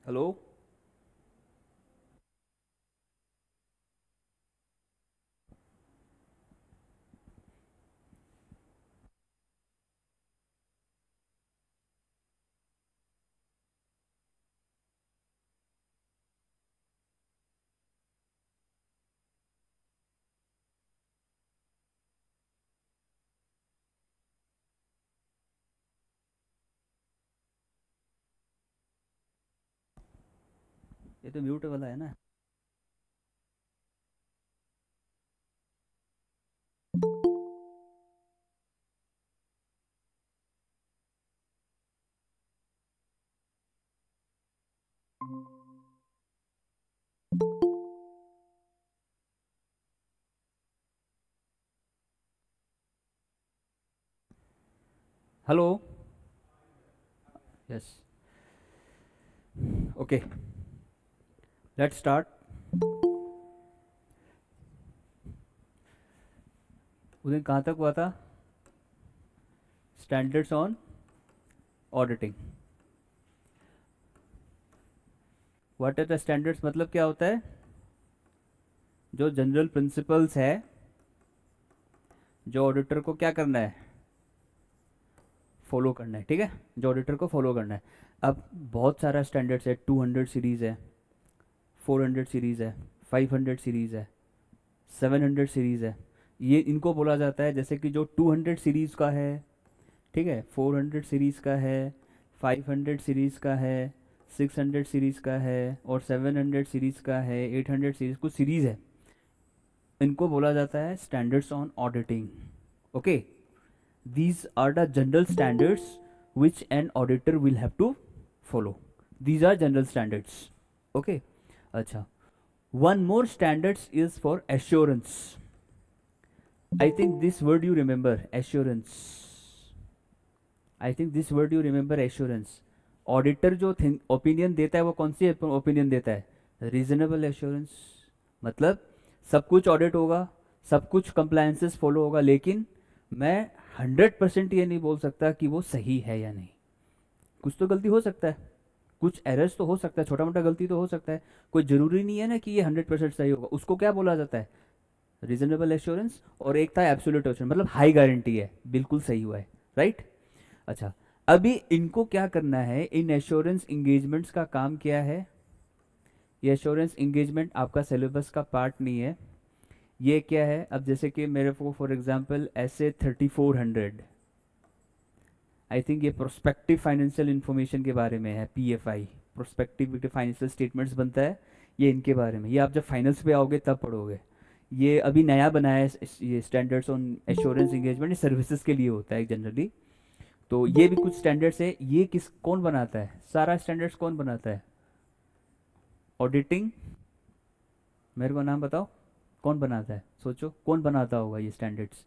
Hello. ये तो mute वाला है ना। Hello. Yes. Okay, let's start. उस दिन कहाँ तक हुआ था? Standards on auditing. What are the standards, मतलब क्या होता है? जो जनरल प्रिंसिपल्स है, जो ऑडिटर को क्या करना है, फॉलो करना है। ठीक है, जो ऑडिटर को फॉलो करना है। अब बहुत सारा स्टैंडर्ड्स है, 200 सीरीज़ है, 400 सीरीज़ है, 500 सीरीज़ है, 700 सीरीज़ है। ये इनको बोला जाता है, जैसे कि जो 200 सीरीज़ का है, ठीक है, 400 सीरीज़ का है, 500 सीरीज़ का है, 600 सीरीज़ का है, और 700 सीरीज़ का है, 800 सीरीज़, कुछ सीरीज़ है। इनको बोला जाता है standards on auditing. Okay, these are the general standards which an auditor will have to follow. These are general standards. Okay. अच्छा, one more standards is for assurance. I think this word you remember, assurance. I think this word you remember, assurance. Auditor जो opinion देता है वो कौन सी opinion देता है? Reasonable assurance. मतलब सब कुछ ऑडिट होगा, सब कुछ कंप्लायंसेस फॉलो होगा, लेकिन मैं 100% ये नहीं बोल सकता कि वो सही है या नहीं। कुछ तो गलती हो सकता है, कुछ एरर्स तो हो सकता है, छोटा मोटा गलती तो हो सकता है। कोई जरूरी नहीं है ना कि ये 100% सही होगा। उसको क्या बोला जाता है? Reasonable assurance. और एक था एब्सोल्यूट एश्योरेंस, मतलब हाई गारंटी है, बिल्कुल सही हुआ है। राइट। अच्छा, अभी इनको क्या करना है? इन एश्योरेंस इंगेजमेंट्स का काम क्या है? ये एश्योरेंस इंगेजमेंट आपका सिलेबस का पार्ट नहीं है। ये क्या है? अब जैसे कि मेरे को फॉर एग्जांपल ऐसे 3400, आई थिंक ये प्रोस्पेक्टिव फाइनेंशियल इंफॉर्मेशन के बारे में है, पीएफआई, प्रोस्पेक्टिव फाइनेंशियल स्टेटमेंट्स बनता है। ये इनके बारे में, ये आप जब फाइनल्स पे आओगे तब पढ़ोगे। ये अभी नया बनाया है ये standards on assurance engagement, services के लिए होता है जनरली। तो ये भी कुछ स्टैंडर्ड्स है। ये किस कौन बनाता है? सारा स्टैंडर्ड्स कौन बनाता है? ऑडिटिंग। मेरे को नाम बताओ, कौन बनाता है? सोचो कौन बनाता होगा ये स्टैंडर्ड्स।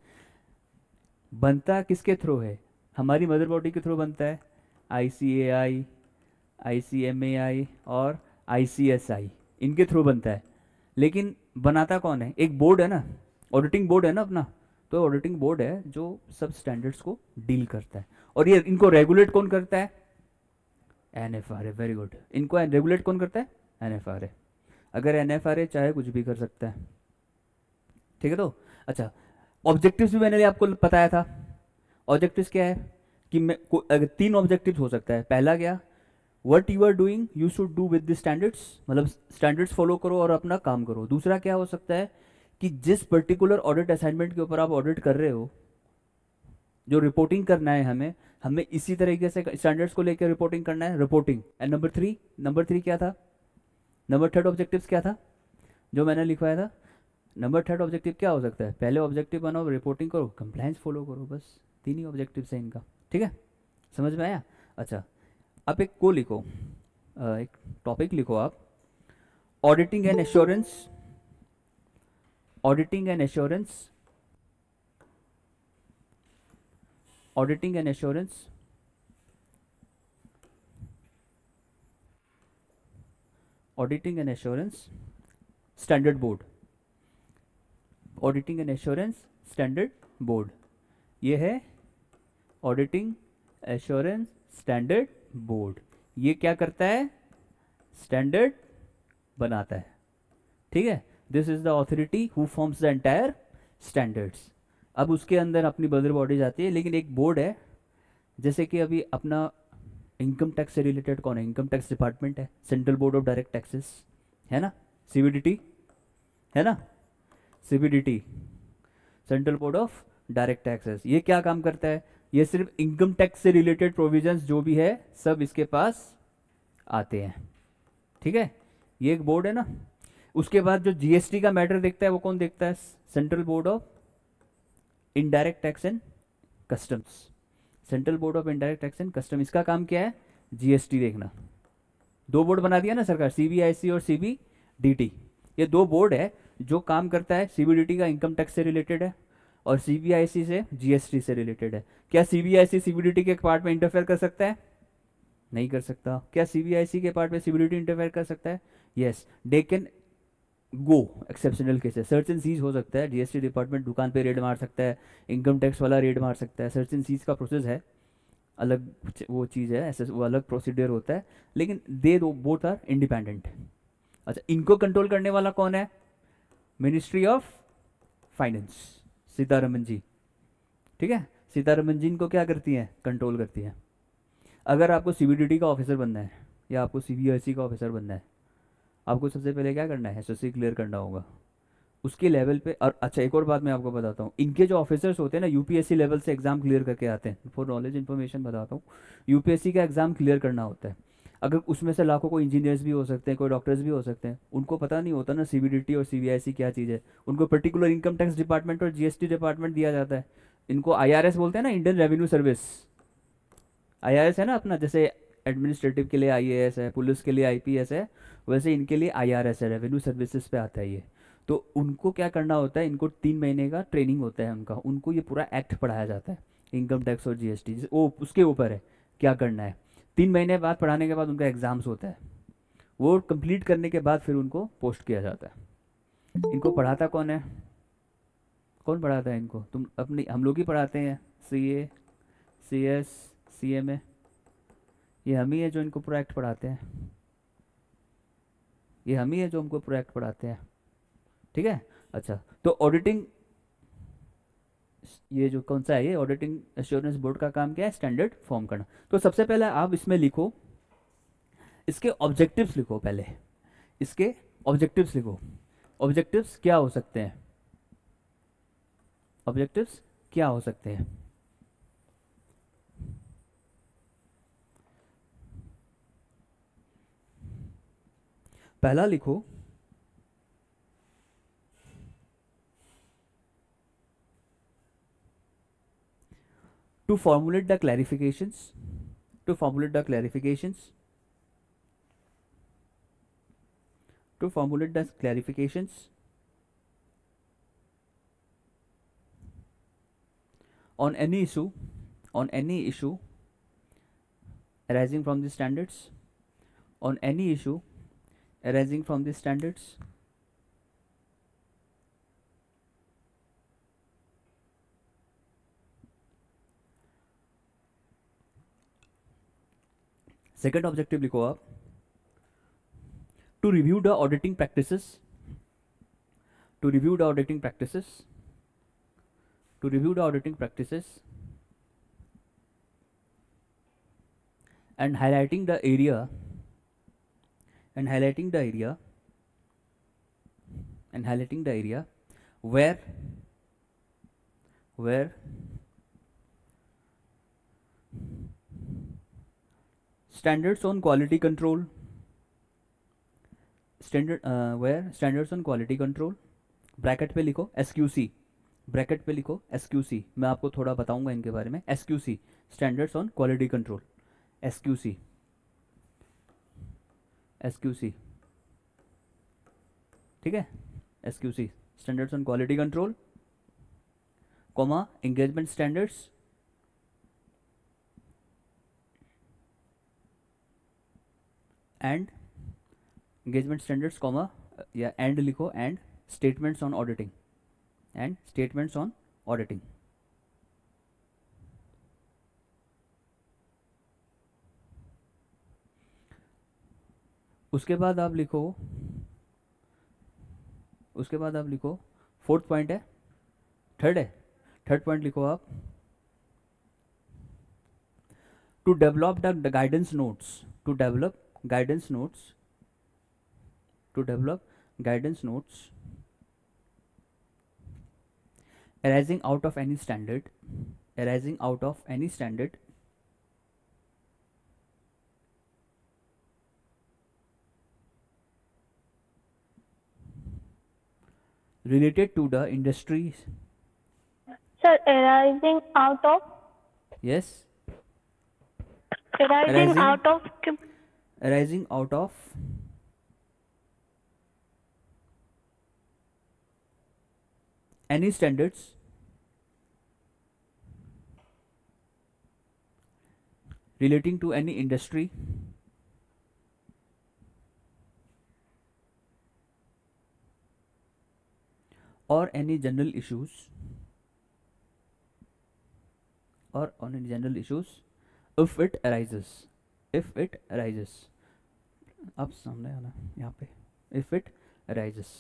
बनता किसके थ्रू है? हमारी मदर बॉडी के थ्रू बनता है। आईसीएआई, आईसीएमएआई और आईसीएसआई, इनके थ्रू बनता है। लेकिन बनाता कौन है? एक बोर्ड है ना, ऑडिटिंग बोर्ड है ना अपना। तो ऑडिटिंग बोर्ड है जो सब स्टैंडर्ड्स को डील करता है। और ये इनको रेगुलेट कौन करता है? एनएफआरए। Very good. इनको रेगुलेट कौन करता है? एनएफआरए। अगर एनएफआरए चाहे कुछ भी कर सकता है। ठीक है। तो अच्छा, ऑब्जेक्टिव्स भी मैंने आपको बताया था। ऑब्जेक्टिव्स क्या है? कि अगर तीन ऑब्जेक्टिव्स हो सकता है। पहला क्या? What you are doing you should do with the standards, मतलब स्टैंडर्ड्स फॉलो करो और अपना काम करो। दूसरा क्या हो सकता है? कि जिस पर्टिकुलर ऑडिट असाइनमेंट के ऊपर आप ऑडिट कर रहे हो, जो रिपोर्टिंग करना है हमें, हमें इसी तरीके से स्टैंडर्ड्स को लेकर रिपोर्टिंग करना है, रिपोर्टिंग। एंड नंबर थ्री क्या था? नंबर थर्ड ऑब्जेक्टिव्स क्या था जो मैंने लिखवाया था? नंबर थर्ड ऑब्जेक्टिव क्या हो सकता है? पहले ऑब्जेक्टिव बनाओ, रिपोर्टिंग करो, कंप्लायंस फॉलो करो, बस तीन ही ऑब्जेक्टिव्स हैं इनका। ठीक है, समझ में आया? अच्छा, आप एक को लिखो, एक टॉपिक लिखो आप, auditing and assurance. Auditing and assurance. Auditing and assurance. Auditing and assurance standard board. Auditing and assurance standard board, ये है ऑडिटिंग एश्योरेंस स्टैंडर्ड बोर्ड। ये क्या करता है? स्टैंडर्ड बनाता है, ठीक है। This is the authority who forms the entire standards. अब उसके अंदर अपनी मदर बॉडी जाती है, लेकिन एक बोर्ड है, जैसे कि अभी अपना इनकम टैक्स से रिलेटेड कौन है, इनकम टैक्स डिपार्टमेंट है, central board of direct taxes, है ना, सीबीडीटी, है ना, CBDT, central board of direct taxes. ये क्या काम करता है, ये सिर्फ इनकम टैक्स से रिलेटेड प्रोविजंस जो भी है सब इसके पास आते हैं, ठीक है। ये एक बोर्ड है ना। उसके बाद जो जीएसटी का मैटर देखता है वो कौन देखता है, central board of indirect tax and customs, central board of indirect tax and custom. इसका काम क्या है, जीएसटी देखना। दो बोर्ड बना दिया ना सरकार, सीबीआईसी और सीबीडीटी। ये दो बोर्ड है जो काम करता है, सीबीडीटी का इनकम टैक्स से रिलेटेड है और सीबीआईसी से जीएसटी से रिलेटेड है। क्या सीबीआईसी सीबीडीटी के पार्ट में इंटरफेयर कर सकता है, नहीं कर सकता। क्या सीबीआईसी के पार्ट में सीबीडीटी इंटरफेयर कर सकता है, yes, they can go exceptional cases. Search and seize हो सकता है, जीएसटी डिपार्टमेंट दुकान पे रेड मार सकता है, इनकम टैक्स वाला रेड मार सकता है। सर्च एंड सीज का प्रोसेस है, अलग वो चीज़ है, ऐसे वो अलग प्रोसीडियर होता है, लेकिन दे दो बोथ आर इंडिपेंडेंट। अच्छा, इनको कंट्रोल करने वाला कौन है, मिनिस्ट्री ऑफ फाइनेंस, सीतारमन जी, ठीक है। सीतारमन जी इनको क्या करती हैं, कंट्रोल करती हैं। अगर आपको सीबीडीटी का ऑफिसर बनना है या आपको सीबीआईसी का ऑफिसर बनना है, आपको सबसे पहले क्या करना है, एसएससी क्लियर करना होगा उसके लेवल पे। और अच्छा, एक और बात मैं आपको बताता हूँ, इनके जो ऑफिसर्स होते हैं ना, यूपीएससी लेवल से एग्जाम क्लियर करके आते हैं। फॉर नॉलेज इन्फॉर्मेशन बताता हूँ, यूपीएससी का एग्जाम क्लियर करना होता है। अगर उसमें से लाखों कोई इंजीनियर्स भी हो सकते हैं, कोई डॉक्टर्स भी हो सकते हैं, उनको पता नहीं होता ना सीबीडीटी और सीबीआईसी क्या चीज़ है। उनको पर्टिकुलर इनकम टैक्स डिपार्टमेंट और जीएसटी डिपार्टमेंट दिया जाता है। इनको आईआरएस बोलते हैं ना, इंडियन रेवेन्यू सर्विस। आईआरएस है ना अपना, जैसे एडमिनिस्ट्रेटिव के लिए आईएएस है, पुलिस के लिए आईपीएस है, वैसे इनके लिए आईआरएस है, रेवेन्यू सर्विसेज पे आता है ये। तो उनको क्या करना होता है, इनको 3 महीने का ट्रेनिंग होता है उनका, उनको ये पूरा एक्ट पढ़ाया जाता है, इनकम टैक्स और जीएसटी वो उसके ऊपर है क्या करना है। 3 महीने बाद पढ़ाने के बाद उनका एग्जाम्स होता है, वो कंप्लीट करने के बाद फिर उनको पोस्ट किया जाता है। इनको पढ़ाता कौन है, कौन पढ़ाता है इनको, तुम अपनी, हम लोग ही पढ़ाते हैं, सीए, सीएस, सीएमए, ये हम ही है जो इनको पूरा एक्ट पढ़ाते हैं, ये हम ही है जो हमको पूरा एक्ट पढ़ाते हैं, ठीक है। अच्छा, तो ऑडिटिंग, ये जो कौन सा है, ये ऑडिटिंग एश्योरेंस बोर्ड का काम क्या है, स्टैंडर्ड फॉर्म करना। तो सबसे पहले आप इसमें लिखो, इसके ऑब्जेक्टिव्स लिखो पहले, इसके ऑब्जेक्टिव्स लिखो। ऑब्जेक्टिव्स क्या हो सकते हैं, ऑब्जेक्टिव्स क्या हो सकते हैं, पहला लिखो, to formulate the clarifications, to formulate the clarifications, to formulate the clarifications on any issue, on any issue arising from the standards, on any issue arising from the standards, second objective लिखो आप, to review the auditing practices, to review the auditing practices, to review the auditing practices and highlighting the area, and highlighting the area, and highlighting the area where standards on quality control, where standards on quality control, bracket पे लिखो SQC, bracket पे लिखो SQC, मैं आपको थोड़ा बताऊंगा इनके बारे में। SQC, standards on quality control, SQC, SQC, ठीक है, SQC, standards on quality control, comma engagement standards, and engagement standards comma, या एंड लिखो, and statements on auditing, and statements on auditing। उसके बाद आप लिखो, फोर्थ पॉइंट है, थर्ड है, थर्ड पॉइंट लिखो आप, to develop the guidance notes, to develop guidance notes, to develop guidance notes arising out of any standard, arising out of any standard related to the industries. Sir, arising out of. Yes, Arising out of. arising out of any standards relating to any industry or any general issues, or on any general issues, if it arises, if it arises, अब सामने आना यहाँ पे, if it arises,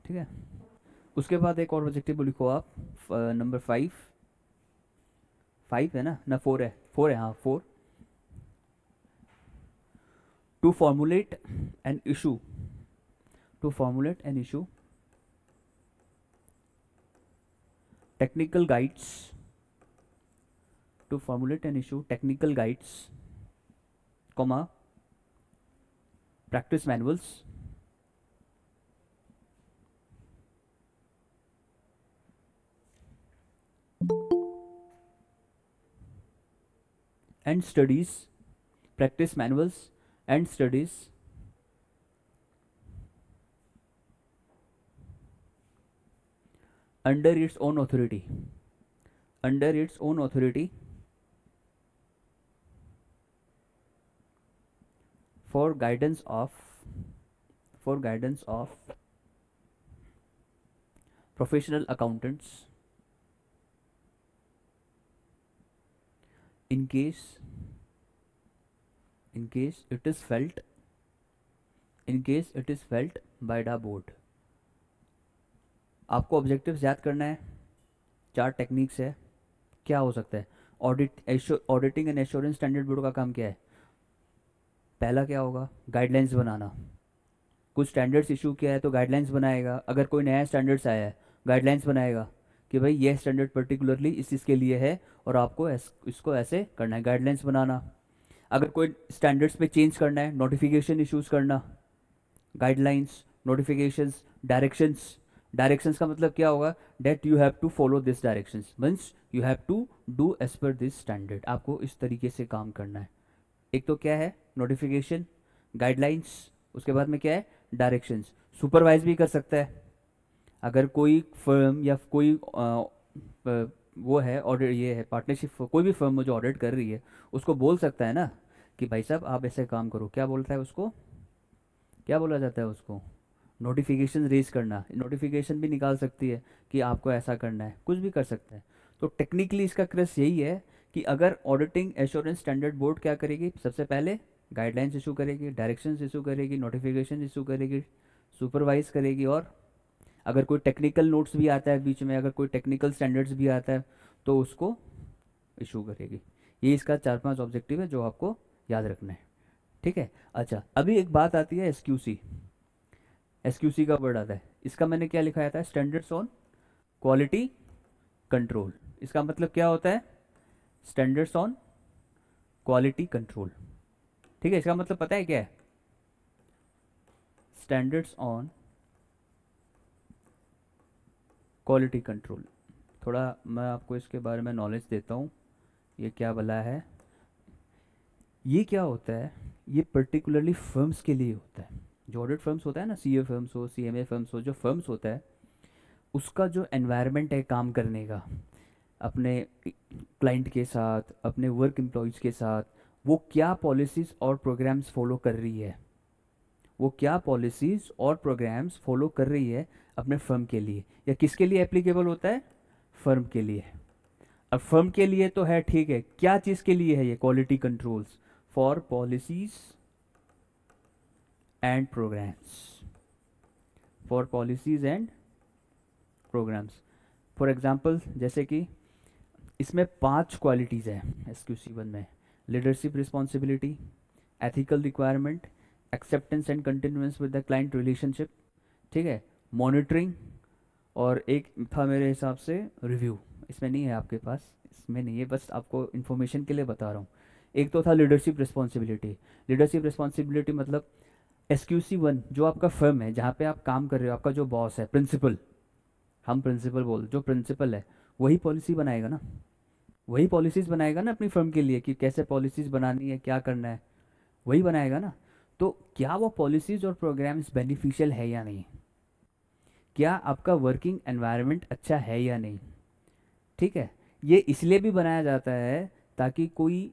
ठीक है। उसके बाद एक और ऑब्जेक्टिव लिखो आप, नंबर 5, 5 है ना 4 है, 4 है, हाँ 4, to formulate an issue, to formulate an issue, technical guides, to formulate an issue, technical guides, comma, practice manuals, and studies, practice manuals and studies under its own authority, under its own authority for guidance of professional accountants in case it is felt by the board. आपको objectives याद करना है, 4 techniques है, क्या हो सकता है। Auditing and assurance standard board का काम क्या है, पहला क्या होगा, गाइडलाइंस बनाना, कुछ स्टैंडर्ड्स इशू किया है तो गाइडलाइंस बनाएगा, अगर कोई नया स्टैंडर्ड्स आया है गाइडलाइंस बनाएगा कि भाई ये स्टैंडर्ड पर्टिकुलरली इस चीज़ के लिए है और आपको इसको ऐसे करना है, गाइडलाइंस बनाना। अगर कोई स्टैंडर्ड्स में चेंज करना है, नोटिफिकेशन इश्यूज करना, गाइडलाइंस, नोटिफिकेशंस, डायरेक्शंस, डायरेक्शंस का मतलब क्या होगा, that you have to follow this directions, means you have to do as per this standard, आपको इस तरीके से काम करना है। एक तो क्या है नोटिफिकेशन, गाइडलाइंस, उसके बाद में क्या है डायरेक्शंस। सुपरवाइज भी कर सकता है, अगर कोई फर्म या कोई वो है ऑडिट, ये है पार्टनरशिप, कोई भी फर्म जो ऑडिट कर रही है उसको बोल सकता है ना कि भाई साहब आप ऐसे काम करो, क्या बोलता है उसको, क्या बोला जाता है उसको, नोटिफिकेशन रेज करना, नोटिफिकेशन भी निकाल सकती है कि आपको ऐसा करना है, कुछ भी कर सकता है। तो टेक्निकली इसका क्रस यही है कि अगर ऑडिटिंग एश्योरेंस स्टैंडर्ड बोर्ड क्या करेगी, सबसे पहले गाइडलाइंस इशू करेगी, डायरेक्शंस इशू करेगी, नोटिफिकेशन इशू करेगी, सुपरवाइज करेगी, और अगर कोई टेक्निकल नोट्स भी आता है बीच में, अगर कोई टेक्निकल स्टैंडर्ड्स भी आता है तो उसको इशू करेगी। ये इसका 4-5 ऑब्जेक्टिव है जो आपको याद रखना है, ठीक है। अच्छा, अभी एक बात आती है एसक्यूसी, एसक्यूसी का वर्ड आता है, इसका मैंने क्या लिखाया था, स्टैंडर्ड्स ऑन क्वालिटी कंट्रोल। इसका मतलब क्या होता है, स्टैंडर्ड्स ऑन क्वालिटी कंट्रोल, ठीक है। इसका मतलब पता है क्या है, स्टैंडर्ड्स ऑन क्वालिटी कंट्रोल। थोड़ा मैं आपको इसके बारे में नॉलेज देता हूँ, ये क्या भला है, ये क्या होता है, ये पर्टिकुलरली फर्म्स के लिए होता है, जो ऑडिट फर्म्स होता है ना, सीए फर्म्स हो, सीएमए फर्म्स हो, जो फर्म्स होता है उसका जो एनवायरनमेंट है काम करने का अपने क्लाइंट के साथ, अपने वर्क एम्प्लॉयज़ के साथ, वो क्या पॉलिसीज़ और प्रोग्राम्स फॉलो कर रही है, वो क्या पॉलिसीज़ और प्रोग्राम्स फॉलो कर रही है अपने फर्म के लिए, या किसके लिए एप्लीकेबल होता है, फर्म के लिए। अब फर्म के लिए तो है, ठीक है, क्या चीज़ के लिए है ये quality controls? For policies and programs, for policies and programs. For example जैसे कि इसमें 5 क्वालिटीज़ हैं SQC1 में: leadership responsibility, ethical requirement, acceptance and continuance with the client relationship, ठीक है, मॉनिटरिंग, और एक था मेरे हिसाब से रिव्यू। इसमें नहीं है आपके पास, इसमें नहीं है, बस आपको इन्फॉर्मेशन के लिए बता रहा हूँ। एक तो था लीडरशिप रिस्पॉन्सिबिलिटी। लीडरशिप रिस्पॉन्सिबिलिटी मतलब SQC1 जो आपका फर्म है, जहाँ पे आप काम कर रहे हो, आपका जो बॉस है, प्रिंसिपल, हम प्रिंसिपल बोल, जो प्रिंसिपल है वही पॉलिसी बनाएगा ना, वही पॉलिसीज़ बनाएगा ना अपनी फर्म के लिए, कि कैसे पॉलिसीज़ बनानी है, क्या करना है, वही बनाएगा ना। तो क्या वो पॉलिसीज़ और प्रोग्राम्स बेनिफिशियल है या नहीं, क्या आपका वर्किंग एनवायरनमेंट अच्छा है या नहीं, ठीक है। ये इसलिए भी बनाया जाता है ताकि कोई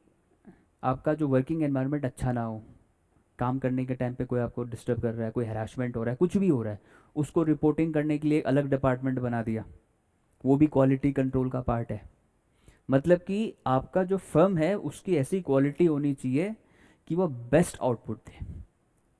आपका जो वर्किंग एनवायरनमेंट अच्छा ना हो, काम करने के टाइम पे कोई आपको डिस्टर्ब कर रहा है, कोई हरासमेंट हो रहा है, कुछ भी हो रहा है, उसको रिपोर्टिंग करने के लिए एक अलग डिपार्टमेंट बना दिया, वो भी क्वालिटी कंट्रोल का पार्ट है। मतलब कि आपका जो फर्म है उसकी ऐसी क्वालिटी होनी चाहिए कि वो best output they.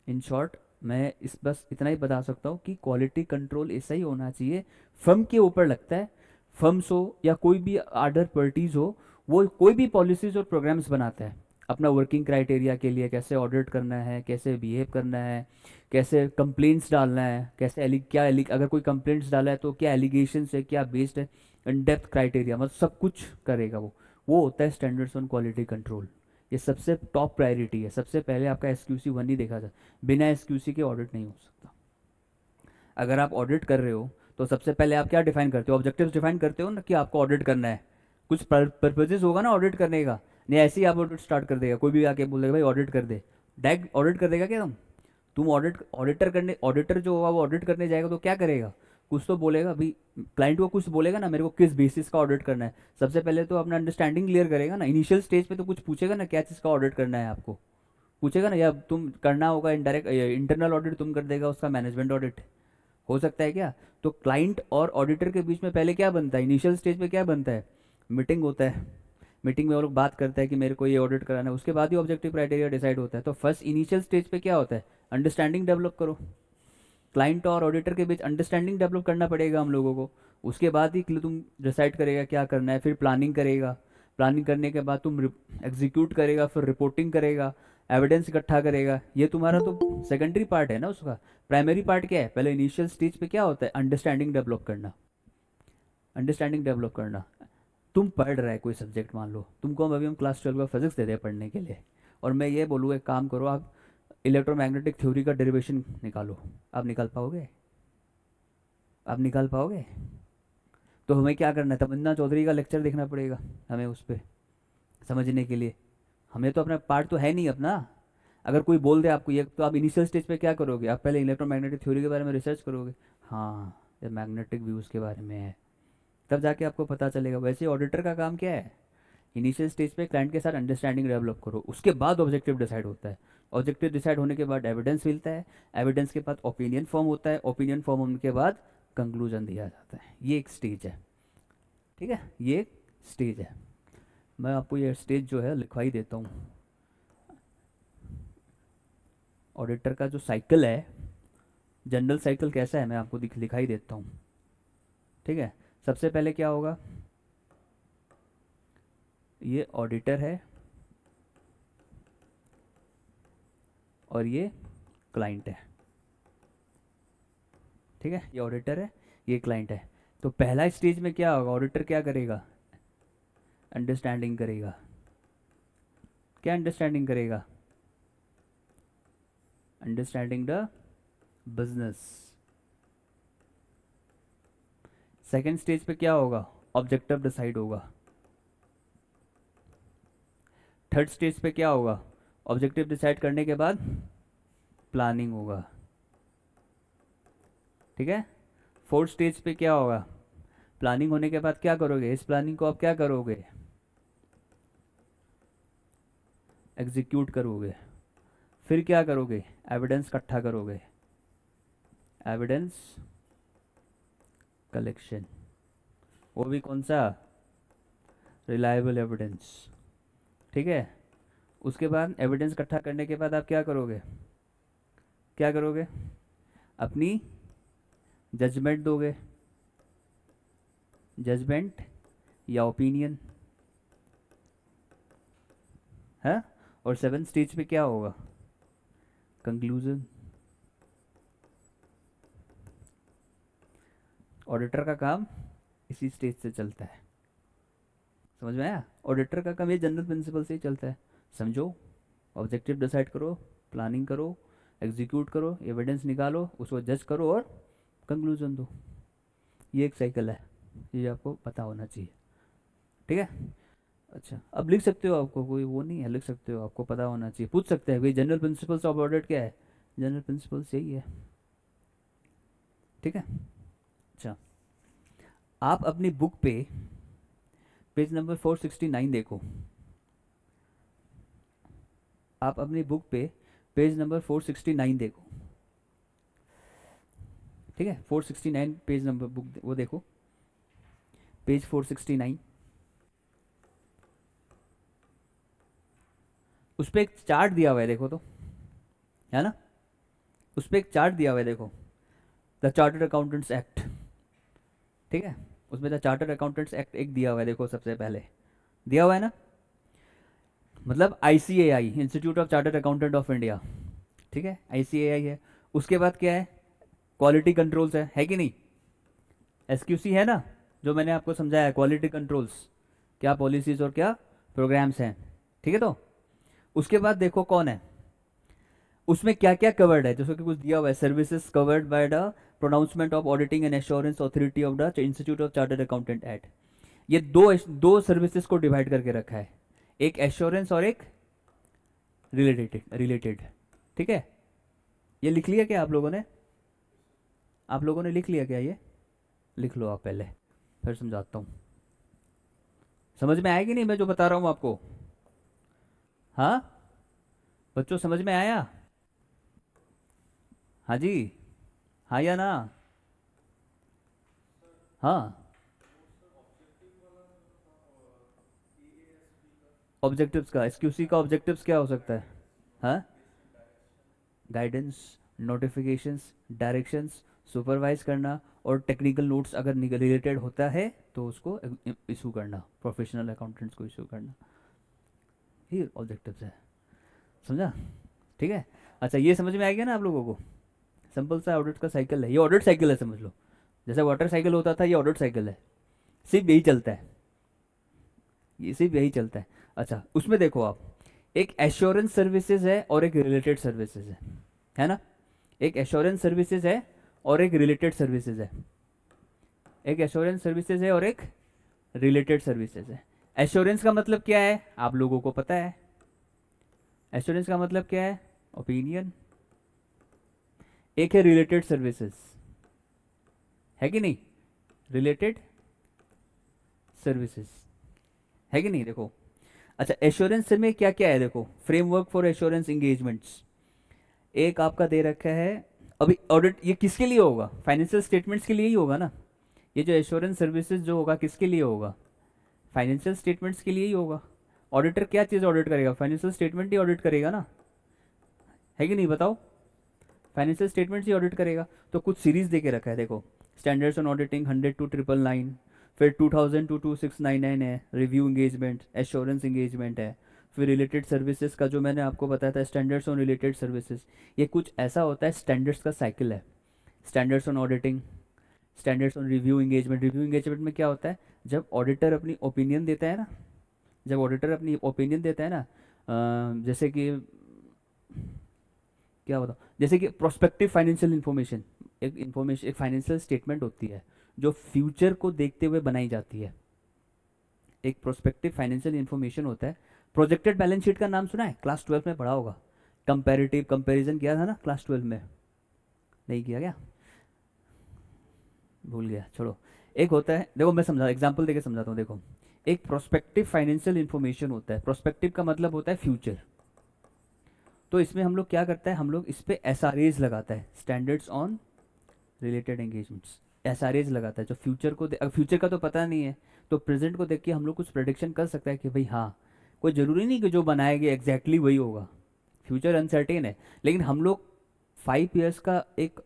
In short मैं इस बस इतना ही बता सकता हूँ कि क्वालिटी कंट्रोल ऐसा ही होना चाहिए, फर्म के ऊपर लगता है। फर्म्स हो या कोई भी अदर पार्टीज हो, वो कोई भी पॉलिसीज और प्रोग्राम्स बनाता है अपना वर्किंग क्राइटेरिया के लिए, कैसे ऑडिट करना है, कैसे बिहेव करना है, कैसे कंप्लेंट्स डालना है, कैसे अगर कोई कंप्लेंट्स डाला है तो क्या एलिगेशन है, क्या बेस्ड है, इन डेप्थ क्राइटेरिया, मतलब सब कुछ करेगा वो होता है स्टैंडर्ड्स ऑन क्वालिटी कंट्रोल। ये सबसे टॉप प्रायोरिटी है, सबसे पहले आपका SQC1 ही देखा जाए, बिना SQC के ऑडिट नहीं हो सकता। अगर आप ऑडिट कर रहे हो तो सबसे पहले आप क्या डिफाइन करते हो? ऑब्जेक्टिव्स डिफाइन करते हो ना, कि आपको ऑडिट करना है, कुछ पर्पजेज होगा ना ऑडिट करने का। नहीं ऐसे ही आप ऑडिट स्टार्ट कर देगा, कोई भी आके बोलेगा भाई ऑडिट कर दे, डायरेक्ट ऑडिट कर देगा क्या तुम ऑडिटर जो होगा वो ऑडिट करने जाएगा तो क्या करेगा? कुछ तो बोलेगा अभी, क्लाइंट को कुछ बोलेगा ना, मेरे को किस बेसिस का ऑडिट करना है। सबसे पहले तो अपना अंडरस्टैंडिंग क्लियर करेगा ना, इनिशियल स्टेज पे तो कुछ पूछेगा ना, क्या चीज़ का ऑडिट करना है आपको, पूछेगा ना, या तुम करना होगा इनडायरेक्ट इंटरनल ऑडिट तुम कर देगा, उसका मैनेजमेंट ऑडिट हो सकता है क्या? तो क्लाइंट और ऑडिटर के बीच में पहले क्या बनता है, इनिशियल स्टेज पे क्या बनता है? मीटिंग होता है, मीटिंग में वो लोग बात करते हैं कि मेरे को ये ऑडिट कराना है, उसके बाद ही ऑब्जेक्टिव क्राइटेरिया डिसाइड होता है। तो फर्स्ट इनिशियल स्टेज पे क्या होता है? अंडरस्टैंडिंग डेवलप करो, क्लाइंट और ऑडिटर के बीच अंडरस्टैंडिंग डेवलप करना पड़ेगा हम लोगों को। उसके बाद ही तुम डिसाइड करेगा क्या करना है, फिर प्लानिंग करेगा, प्लानिंग करने के बाद तुम एग्जीक्यूट करेगा, फिर रिपोर्टिंग करेगा, एविडेंस इकट्ठा करेगा। ये तुम्हारा तो सेकेंडरी पार्ट है ना उसका। प्राइमरी पार्ट क्या है? पहले इनिशियल स्टेज पे क्या होता है? अंडरस्टैंडिंग डेवलप करना, अंडरस्टैंडिंग डेवलप करना। तुम पढ़ रहे कोई सब्जेक्ट, मान लो तुमको अभी हम क्लास 12 का फिजिक्स दे दें पढ़ने के लिए, और मैं ये बोलूँ एक काम करो आप इलेक्ट्रोमैग्नेटिक थ्योरी का डेरिवेशन निकालो, आप निकाल पाओगे? आप निकाल पाओगे? तो हमें क्या करना है, तमन्ना चौधरी का लेक्चर देखना पड़ेगा हमें उस पर समझने के लिए। हमें तो अपना पार्ट तो है नहीं अपना। अगर कोई बोल दे आपको ये, तो आप इनिशियल स्टेज पे क्या करोगे? आप पहले इलेक्ट्रोमैग्नेटिक थ्योरी के बारे में रिसर्च करोगे, हाँ ये मैग्नेटिक व्यूज़ के बारे में है, तब जाके आपको पता चलेगा। वैसे ऑडिटर का काम क्या है? इनिशियल स्टेज पे क्लाइंट के साथ अंडरस्टैंडिंग डेवलप करो, उसके बाद ऑब्जेक्टिव डिसाइड होता है। ऑब्जेक्टिव डिसाइड होने के बाद एविडेंस मिलता है, एविडेंस के बाद ओपिनियन फॉर्म होता है, ओपिनियन फॉर्म होने के बाद कंक्लूजन दिया जाता है। ये एक स्टेज है, ठीक है, ये एक स्टेज है। मैं आपको ये स्टेज जो है लिखवाई देता हूँ। ऑडिटर का जो साइकिल है, जनरल साइकिल कैसा है, मैं आपको लिखाई देता हूँ, ठीक है। सबसे पहले क्या होगा, ये ऑडिटर है और ये क्लाइंट है, ठीक है, ये ऑडिटर है, ये क्लाइंट है। तो पहला स्टेज में क्या होगा, ऑडिटर क्या करेगा? अंडरस्टैंडिंग करेगा। क्या अंडरस्टैंडिंग करेगा? Understanding the business. Second stage पे क्या होगा? ऑब्जेक्टिव डिसाइड होगा। थर्ड स्टेज पे क्या होगा? ऑब्जेक्टिव डिसाइड करने के बाद प्लानिंग होगा, ठीक है। फोर्थ स्टेज पे क्या होगा? प्लानिंग होने के बाद क्या करोगे? इस प्लानिंग को आप क्या करोगे? एग्जीक्यूट करोगे। फिर क्या करोगे? एविडेंस इकट्ठा करोगे, एविडेंस कलेक्शन। वो भी कौन सा? रिलायबल एविडेंस, ठीक है। उसके बाद एविडेंस इकट्ठा करने के बाद आप क्या करोगे, क्या करोगे, अपनी जजमेंट दोगे, जजमेंट या ओपिनियन है। और 7 स्टेज पे क्या होगा, कंक्लूजन। ऑडिटर का काम इसी स्टेज से चलता है, समझ में आया। ऑडिटर का काम ये जनरल प्रिंसिपल से ही चलता है। समझो, ऑब्जेक्टिव डिसाइड करो, प्लानिंग करो, एग्जीक्यूट करो, एविडेंस निकालो, उसको जज करो और कंक्लूजन दो। ये एक साइकिल है, ये आपको पता होना चाहिए, ठीक है। अच्छा, अब लिख सकते हो, आपको कोई वो नहीं है, लिख सकते हो, आपको पता होना चाहिए। पूछ सकते हैं भाई जनरल प्रिंसिपल्स ऑफ ऑडिट क्या है, जनरल प्रिंसिपल्स यही है, ठीक है। अच्छा, आप अपनी बुक पे पेज नंबर 469 देखो, आप अपनी बुक पे पेज नंबर 469 देखो, ठीक है। 469 पेज नंबर बुक वो देखो, पेज 469। उस पर एक चार्ट दिया हुआ है, देखो तो, है ना। उस पर एक चार्ट दिया हुआ है, देखो, द चार्टर्ड अकाउंटेंट्स एक्ट, ठीक है। उसमें द चार्टर्ड अकाउंटेंट्स एक्ट एक दिया हुआ है, देखो सबसे पहले दिया हुआ है ना, मतलब ICAI, institute of chartered accountant of India, ठीक है, ICAI है। उसके बाद क्या है, क्वालिटी कंट्रोल्स है कि नहीं, SQC है ना, जो मैंने आपको समझाया, क्वालिटी कंट्रोल्स, क्या पॉलिसीज और क्या प्रोग्राम्स हैं, ठीक है। तो उसके बाद देखो कौन है, उसमें क्या क्या कवर्ड है, जैसे कि कुछ दिया हुआ है, services covered by the pronouncement of auditing and assurance authority of the institute of chartered accountant act. ये दो सर्विसेज को डिवाइड करके रखा है, एक एश्योरेंस और एक रिलेटेड, ठीक है। ये लिख लिया क्या आप लोगों ने, आप लोगों ने लिख लिया क्या, ये लिख लो आप पहले, फिर समझाता हूँ। समझ में आएगी नहीं मैं जो बता रहा हूँ आपको, हाँ बच्चों, समझ में आया, हाँ जी, हाँ या ना, हाँ। ऑब्जेक्टिव्स का, SQC का ऑब्जेक्टिव्स क्या हो सकता है, हाँ, गाइडेंस, नोटिफिकेशंस, डायरेक्शंस, सुपरवाइज करना, और टेक्निकल नोट्स अगर रिलेटेड होता है तो उसको इशू करना, प्रोफेशनल अकाउंटेंट्स को इशू करना, ये ऑब्जेक्टिव्स है, समझा, ठीक है। अच्छा, ये समझ में आ गया ना आप लोगों को, सिंपल सा ऑडिट का साइकिल है, ये ऑडिट साइकिल है, समझ लो, जैसे वाटर साइकिल होता था, ये ऑडिट साइकिल है, सिर्फ यही चलता है, ये सिर्फ यही चलता है। अच्छा, उसमें देखो आप, एक एश्योरेंस सर्विसेज है और एक रिलेटेड सर्विसेज है ना, एक एश्योरेंस सर्विसेज है और एक रिलेटेड सर्विसेज है, एक एश्योरेंस सर्विसेज है और एक रिलेटेड सर्विसेज है। एश्योरेंस का मतलब क्या है, आप लोगों को पता है, एश्योरेंस का मतलब क्या है, ओपिनियन। एक है रिलेटेड सर्विसेज, है कि नहीं, रिलेटेड सर्विसेज, है कि नहीं, देखो। अच्छा, एश्योरेंस में क्या क्या है, देखो, फ्रेमवर्क फॉर एश्योरेंस इंगेजमेंट्स एक आपका दे रखा है। अभी ऑडिट ये किसके लिए होगा, फाइनेंशियल स्टेटमेंट्स के लिए ही होगा ना, ये जो एश्योरेंस सर्विसेज जो होगा किसके लिए होगा, फाइनेंशियल स्टेटमेंट्स के लिए ही होगा। ऑडिटर क्या चीज़ ऑडिट करेगा, फाइनेंशियल स्टेटमेंट ही ऑडिट करेगा ना, है कि नहीं, बताओ, फाइनेंशियल स्टेटमेंट्स ही ऑडिट करेगा। तो कुछ सीरीज दे के रखा है, देखो, स्टैंडर्ड्स ऑन ऑडिटिंग 100 to 999, फिर 2000 to 2699 है, रिव्यू इंगेजमेंट, एश्योरेंस इंगेजमेंट है, फिर रिलेटेड सर्विसेज का जो मैंने आपको बताया था, स्टैंडर्ड्स ऑन रिलेटेड सर्विसेज। ये कुछ ऐसा होता है, स्टैंडर्ड्स का साइकिल है, standards on auditing, standards on review engagement. Review engagement में क्या होता है, जब ऑडिटर अपनी ओपिनियन देता है ना, जब ऑडिटर अपनी ओपिनियन देता है ना, जैसे कि क्या बताओ, जैसे कि प्रोस्पेक्टिव फाइनेंशियल इन्फॉर्मेशन, एक फाइनेंशियल स्टेटमेंट होती है जो फ्यूचर को देखते हुए बनाई जाती है, एक प्रोस्पेक्टिव फाइनेंशियल इन्फॉर्मेशन होता है। प्रोजेक्टेड बैलेंस शीट का नाम सुना है, क्लास 12 में पढ़ा होगा, कंपैरेटिव कंपैरिजन किया था ना क्लास 12 में, नहीं किया क्या, भूल गया, छोड़ो। एक होता है, देखो मैं समझा, एग्जांपल देके समझाता हूँ, देखो, एक प्रोस्पेक्टिव फाइनेंशियल इन्फॉर्मेशन होता है, प्रोस्पेक्टिव का मतलब होता है फ्यूचर। तो इसमें हम लोग क्या करता है, हम लोग इस पे SRAs लगाता है, standards on related engagements, SRAs लगाता है, जो फ्यूचर को फ्यूचर का तो पता नहीं है, तो प्रेजेंट को देख के हम लोग कुछ प्रेडिक्शन कर सकते हैं कि भाई हाँ, कोई ज़रूरी नहीं कि जो बनाया गया एग्जैक्टली वही होगा, फ्यूचर अनसर्टेन है, लेकिन हम लोग 5 ईयर्स का एक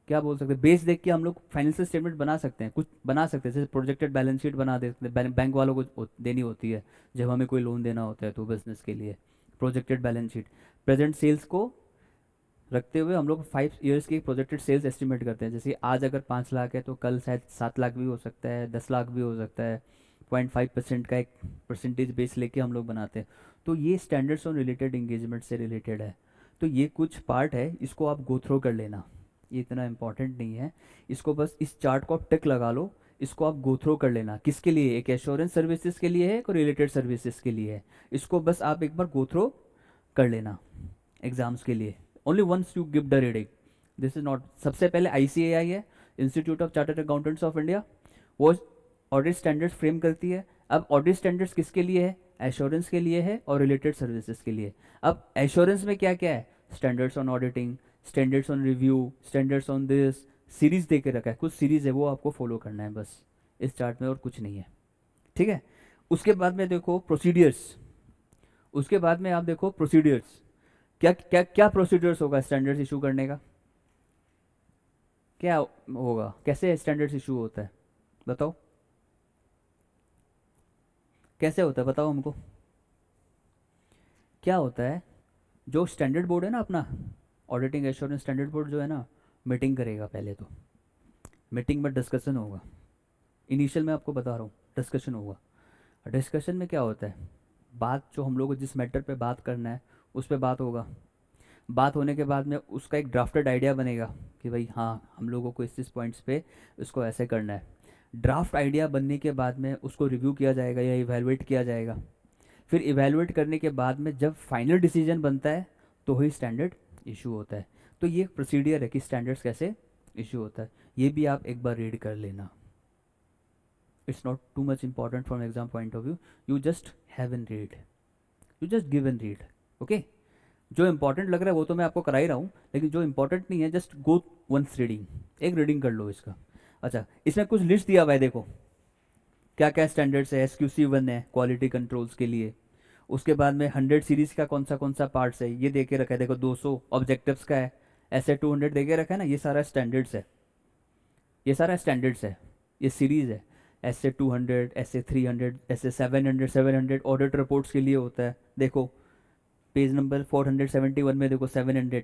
क्या बोल सकते हैं बेस देख के हम लोग फाइनेंशियल स्टेटमेंट बना सकते हैं, कुछ बना सकते हैं, जैसे प्रोजेक्टेड बैलेंस शीट बना देते हैं, बैंक वालों को देनी होती है जब हमें कोई लोन देना होता है तो बिजनेस के लिए projected balance sheet, present sales को रखते हुए हम लोग 5 ईयर्स की प्रोजेक्टेड सेल्स एस्टिमेट करते हैं, जैसे आज अगर 5 लाख है तो कल शायद 7 लाख भी हो सकता है, 10 लाख भी हो सकता है, 0.5% का एक परसेंटेज बेस लेके हम लोग बनाते हैं। तो ये स्टैंडर्ड्स ऑन रिलेटेड इंगेजमेंट से रिलेटेड है। तो ये कुछ पार्ट है, इसको आप गो थ्रो कर लेना, ये इतना इंपॉर्टेंट नहीं है, इसको बस इस चार्ट को आप टिक लगा लो, इसको आप गो थ्रो कर लेना। किसके लिए? एक एश्योरेंस सर्विसेज के लिए है, एक रिलेटेड सर्विसेज के लिए है, इसको बस आप एक बार गो थ्रो कर लेना एग्जाम्स के लिए। Only once you give the reading, this is not. सबसे पहले ICAI है, Institute of Chartered Accountants of India, वो ऑडिट स्टैंडर्ड्स फ्रेम करती है। अब ऑडिट स्टैंडर्ड्स किसके लिए है? एश्योरेंस के लिए है और रिलेटेड सर्विसेज के लिए। अब एश्योरेंस में क्या क्या है? Standards on auditing, standards on review, standards on this, series दे के रखा है, कुछ सीरीज है वो आपको फॉलो करना है बस इस चार्ट में, और कुछ नहीं है, ठीक है। उसके बाद में देखो प्रोसीडियर्स, उसके बाद में आप देखो प्रोसीडियर्स, क्या क्या क्या प्रोसीडियर्स होगा स्टैंडर्ड्स इशू करने का, क्या होगा, कैसे स्टैंडर्ड्स इशू होता है बताओ, कैसे होता है बताओ हमको। क्या होता है, जो स्टैंडर्ड बोर्ड है ना अपना, ऑडिटिंग एश्योरेंस स्टैंडर्ड बोर्ड जो है ना, मीटिंग करेगा पहले तो, मीटिंग में डिस्कशन होगा, इनिशियल में आपको बता रहा हूँ डिस्कशन होगा। डिस्कशन में क्या होता है, बात जो हम लोग को जिस मैटर पे बात करना है उस पे बात होगा, बात होने के बाद में उसका एक ड्राफ्टेड आइडिया बनेगा कि भाई हाँ हम लोगों को इस पॉइंट्स पे उसको ऐसे करना है। ड्राफ्ट आइडिया बनने के बाद में उसको रिव्यू किया जाएगा या इवैल्यूएट किया जाएगा, फिर इवैल्यूएट करने के बाद में जब फाइनल डिसीजन बनता है तो ही स्टैंडर्ड इशू होता है। तो ये प्रोसीडियर है कि स्टैंडर्ड्स कैसे इशू होता है, ये भी आप एक बार रीड कर लेना। It's not too much important from exam point of view, you just have an read, you just give an read, okay. जो इंपॉर्टेंट लग रहा है वो तो मैं आपको करा ही रहा हूँ, लेकिन जो इंपॉर्टेंट नहीं है जस्ट गो वंस रीडिंग, एक रीडिंग कर लो इसका। अच्छा, इसमें कुछ लिस्ट दिया हुआ है, देखो क्या क्या स्टैंडर्ड्स है। SQC1 है क्वालिटी कंट्रोल्स के लिए, उसके बाद में 100 सीरीज का कौन सा पार्ट्स है ये दे के रखा है, देखो 200 ऑब्जेक्टिव्स का है, ऐसे 200 दे के रखा है ना, ये सारा स्टैंडर्ड्स है, ये सारा स्टैंडर्ड्स है, ये सीरीज है, ऐसे 200, ऐसे 300, ऐसे 700 ऑडिट रिपोर्ट्स के लिए होता है। देखो पेज नंबर 471 में देखो 700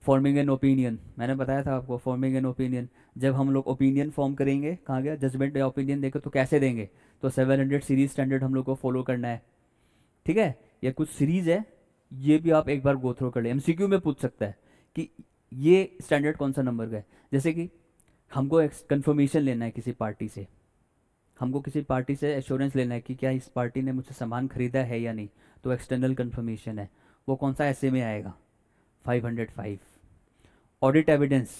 फॉर्मिंग एन ओपिनियन, मैंने बताया था आपको फॉर्मिंग एन ओपिनियन, जब हम लोग ओपिनियन फॉर्म करेंगे, कहाँ गया जजमेंट या ओपिनियन देखे तो कैसे देंगे, तो 700 सीरीज स्टैंडर्ड हम लोग को फॉलो करना है, ठीक है। ये कुछ सीरीज है, ये भी आप एक बार गो थ्रो कर ले, MCQ में पूछ सकता है कि ये स्टैंडर्ड कौन सा नंबर का है। जैसे कि हमको कंफर्मेशन लेना है किसी पार्टी से, हमको किसी पार्टी से एश्योरेंस लेना है कि क्या इस पार्टी ने मुझसे सामान खरीदा है या नहीं, तो एक्सटर्नल कंफर्मेशन है, वो कौन सा ऐसे में आएगा 505। ऑडिट एविडेंस,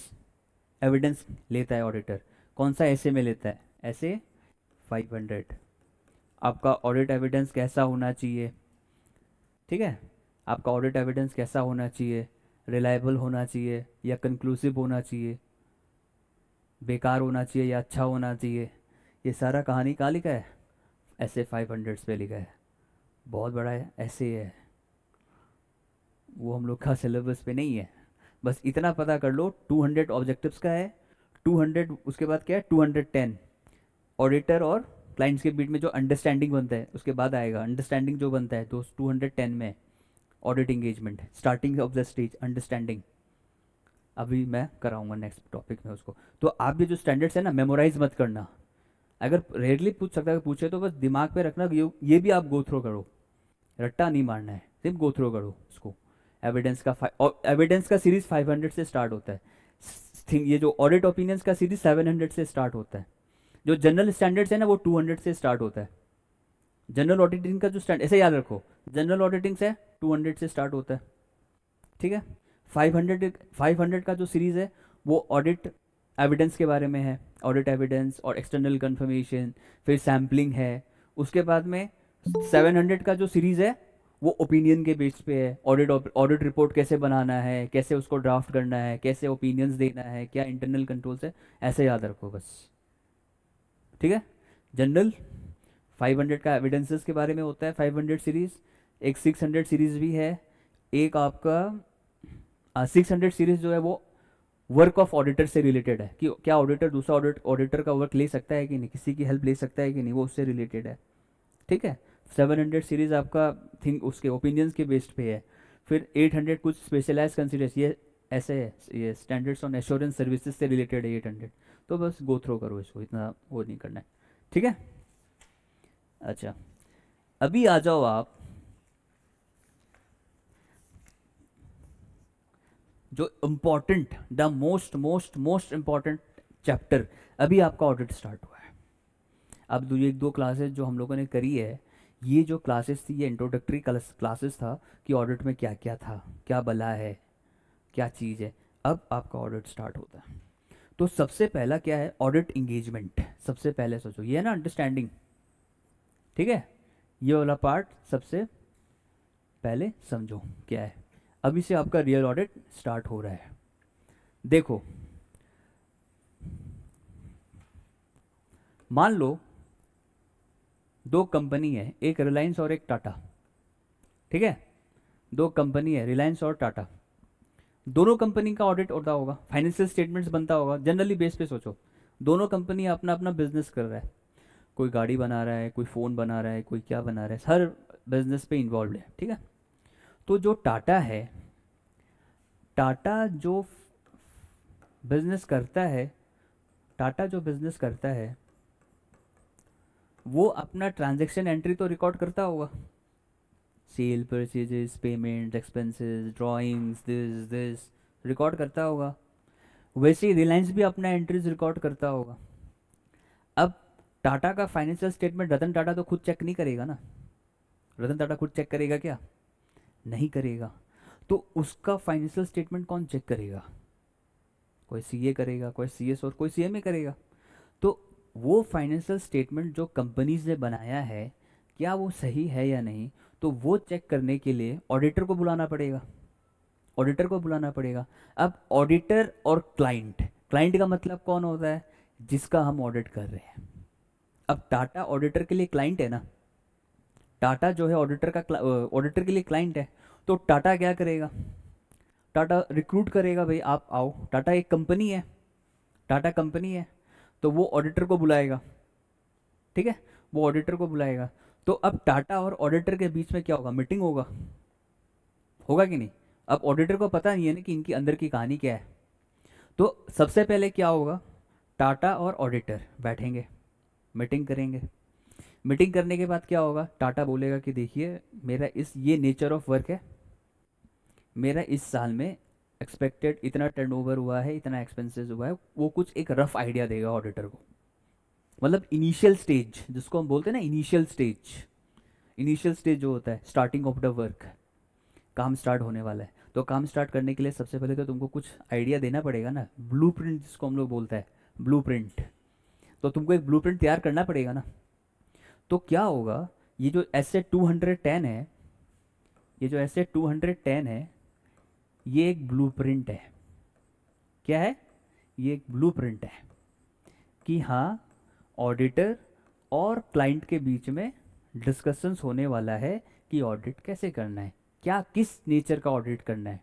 एविडेंस लेता है ऑडिटर, कौन सा ऐसे में लेता है, ऐसे 500। आपका ऑडिट एविडेंस कैसा होना चाहिए, ठीक है, आपका ऑडिट एविडेंस कैसा होना चाहिए, रिलायबल होना चाहिए या कंक्लूसिव होना चाहिए, बेकार होना चाहिए या अच्छा होना चाहिए, ये सारा कहानी कहाँ लिखा है, ऐसे 500 पे लिखा है, बहुत बड़ा है ऐसे है, वो हम लोग का सिलेबस पे नहीं है। बस इतना पता कर लो 200 ऑब्जेक्टिव्स का है, 200 उसके बाद क्या है 210 ऑडिटर और क्लाइंट्स के बीच में जो अंडरस्टैंडिंग बनता है उसके बाद आएगा, अंडरस्टैंडिंग जो बनता है तो 210 में audit engagement, starting of the stage understanding, अभी मैं कराऊंगा नेक्स्ट टॉपिक में उसको। तो आप ये जो स्टैंडर्ड्स है ना मेमोराइज मत करना, अगर रेयरली पूछ सकता है, पूछे तो बस दिमाग पे रखना, ये भी आप गो थ्रो करो, रट्टा नहीं मारना है, सिर्फ गो थ्रो करो उसको। एविडेंस का और एविडेंस का सीरीज 500 से स्टार्ट होता है, ये जो ऑडिट ओपिनियंस का सीरीज 700 से स्टार्ट होता है, जो जनरल स्टैंडर्ड्स है ना वो 200 से स्टार्ट होता है। जनरल ऑडिटिंग का जो स्टैंड ऐसे याद रखो, जनरल ऑडिटिंग से 200 से स्टार्ट होता है, ठीक है। 500 का जो सीरीज है वो ऑडिट एविडेंस के बारे में है, ऑडिट एविडेंस और एक्सटर्नल कंफर्मेशन, फिर सैम्पलिंग है। उसके बाद में 700 का जो सीरीज है वो ओपिनियन के बेस पे है, ऑडिट रिपोर्ट कैसे बनाना है, कैसे उसको ड्राफ्ट करना है, कैसे ओपिनियंस देना है, क्या इंटरनल कंट्रोल्स है, ऐसे याद रखो बस, ठीक है। जनरल 500 का एविडेंसेस के बारे में होता है, 500 सीरीज, एक 600 सीरीज भी है, एक आपका 600 सीरीज जो है वो वर्क ऑफ ऑडिटर से रिलेटेड है कि क्या ऑडिटर दूसरा ऑडिटर का वर्क ले सकता है कि नहीं, किसी की हेल्प ले सकता है कि नहीं, वो उससे रिलेटेड है, ठीक है। 700 सीरीज आपका थिंक उसके ओपिनियंस के बेस्ड पे है। फिर 800 कुछ स्पेशलाइज कंसिडरेशन, ये ऐसे है, ये स्टैंडर्ड्स ऑन एश्योरेंस सर्विसेज से रिलेटेड है 800। तो बस गो थ्रो करो इसको, इतना वो नहीं करना है, ठीक है। अच्छा, अभी आ जाओ आप जो important, the most most most important chapter. अभी आपका ऑडिट स्टार्ट हुआ है। अब जो एक दो क्लासेस जो हम लोगों ने करी है, ये जो क्लासेस थी ये इंट्रोडक्टरी क्लासेस था कि ऑडिट में क्या क्या था, क्या बला है, क्या चीज़ है। अब आपका ऑडिट स्टार्ट होता है। तो सबसे पहला क्या है, ऑडिट इंगेजमेंट। सबसे पहले सोचो, ये है ना अंडरस्टैंडिंग, ठीक है। ये वाला पार्ट सबसे पहले समझो क्या है। अभी से आपका रियल ऑडिट स्टार्ट हो रहा है। देखो, मान लो दो कंपनी है, एक रिलायंस और एक टाटा, ठीक है। दो कंपनी है, रिलायंस और टाटा। दोनों कंपनी का ऑडिट होता होगा, फाइनेंशियल स्टेटमेंट्स बनता होगा। जनरली बेस पे सोचो, दोनों कंपनी अपना अपना बिजनेस कर रहा है, कोई गाड़ी बना रहा है, कोई फ़ोन बना रहा है, कोई क्या बना रहा है, हर बिजनेस पे इन्वॉल्व है, ठीक है। तो जो टाटा है, टाटा जो बिजनेस करता है, टाटा जो बिजनेस करता है वो अपना ट्रांजैक्शन एंट्री तो रिकॉर्ड करता होगा, sale, purchases, payment, expenses, drawings, this record करता होगा। वैसे ही रिलायंस भी अपना एंट्रीज रिकॉर्ड करता होगा। अब टाटा का फाइनेंशियल स्टेटमेंट रतन टाटा तो खुद चेक नहीं करेगा ना। रतन टाटा खुद चेक करेगा क्या? नहीं करेगा। तो उसका फाइनेंशियल स्टेटमेंट कौन चेक करेगा? कोई सीए करेगा, कोई सीएस और कोई सीएमए करेगा। तो वो फाइनेंशियल स्टेटमेंट जो कंपनीज ने बनाया है, क्या वो सही है या नहीं, तो वो चेक करने के लिए ऑडिटर को बुलाना पड़ेगा। ऑडिटर को बुलाना पड़ेगा। अब ऑडिटर और क्लाइंट, क्लाइंट का मतलब कौन होता है? जिसका हम ऑडिट कर रहे हैं। अब टाटा ऑडिटर के लिए क्लाइंट है ना, टाटा जो है ऑडिटर का ऑडिटर के लिए क्लाइंट है। तो टाटा क्या करेगा? टाटा रिक्रूट करेगा, भाई आप आओ। टाटा एक कंपनी है, टाटा कंपनी है, तो वो ऑडिटर को बुलाएगा, ठीक है। वो ऑडिटर को बुलाएगा। तो अब टाटा और ऑडिटर के बीच में क्या होगा? मीटिंग होगा, होगा कि नहीं? अब ऑडिटर को पता नहीं है ना कि इनकी अंदर की कहानी क्या है। तो सबसे पहले क्या होगा, टाटा और ऑडिटर बैठेंगे, मीटिंग करेंगे। मीटिंग करने के बाद क्या होगा, टाटा बोलेगा कि देखिए मेरा इस ये नेचर ऑफ वर्क है, मेरा इस साल में एक्सपेक्टेड इतना टर्नओवर हुआ है, इतना एक्सपेंसेस हुआ है। वो कुछ एक रफ आइडिया देगा ऑडिटर को। मतलब इनिशियल स्टेज जिसको हम बोलते हैं ना, इनिशियल स्टेज। इनिशियल स्टेज जो होता है स्टार्टिंग ऑफ द वर्क, काम स्टार्ट होने वाला है। तो काम स्टार्ट करने के लिए सबसे पहले तो तुमको कुछ आइडिया देना पड़ेगा ना, ब्लूप्रिंट जिसको हम लोग बोलते हैं, ब्लूप्रिंट। तो तुमको एक ब्लूप्रिंट तैयार करना पड़ेगा ना। तो क्या होगा, ये जो एसे 210 है, ये जो एसे 210 है, ये एक ब्लूप्रिंट है। क्या है? ये एक ब्लूप्रिंट है कि हाँ, ऑडिटर और क्लाइंट के बीच में डिस्कशंस होने वाला है कि ऑडिट कैसे करना है, क्या किस नेचर का ऑडिट करना है,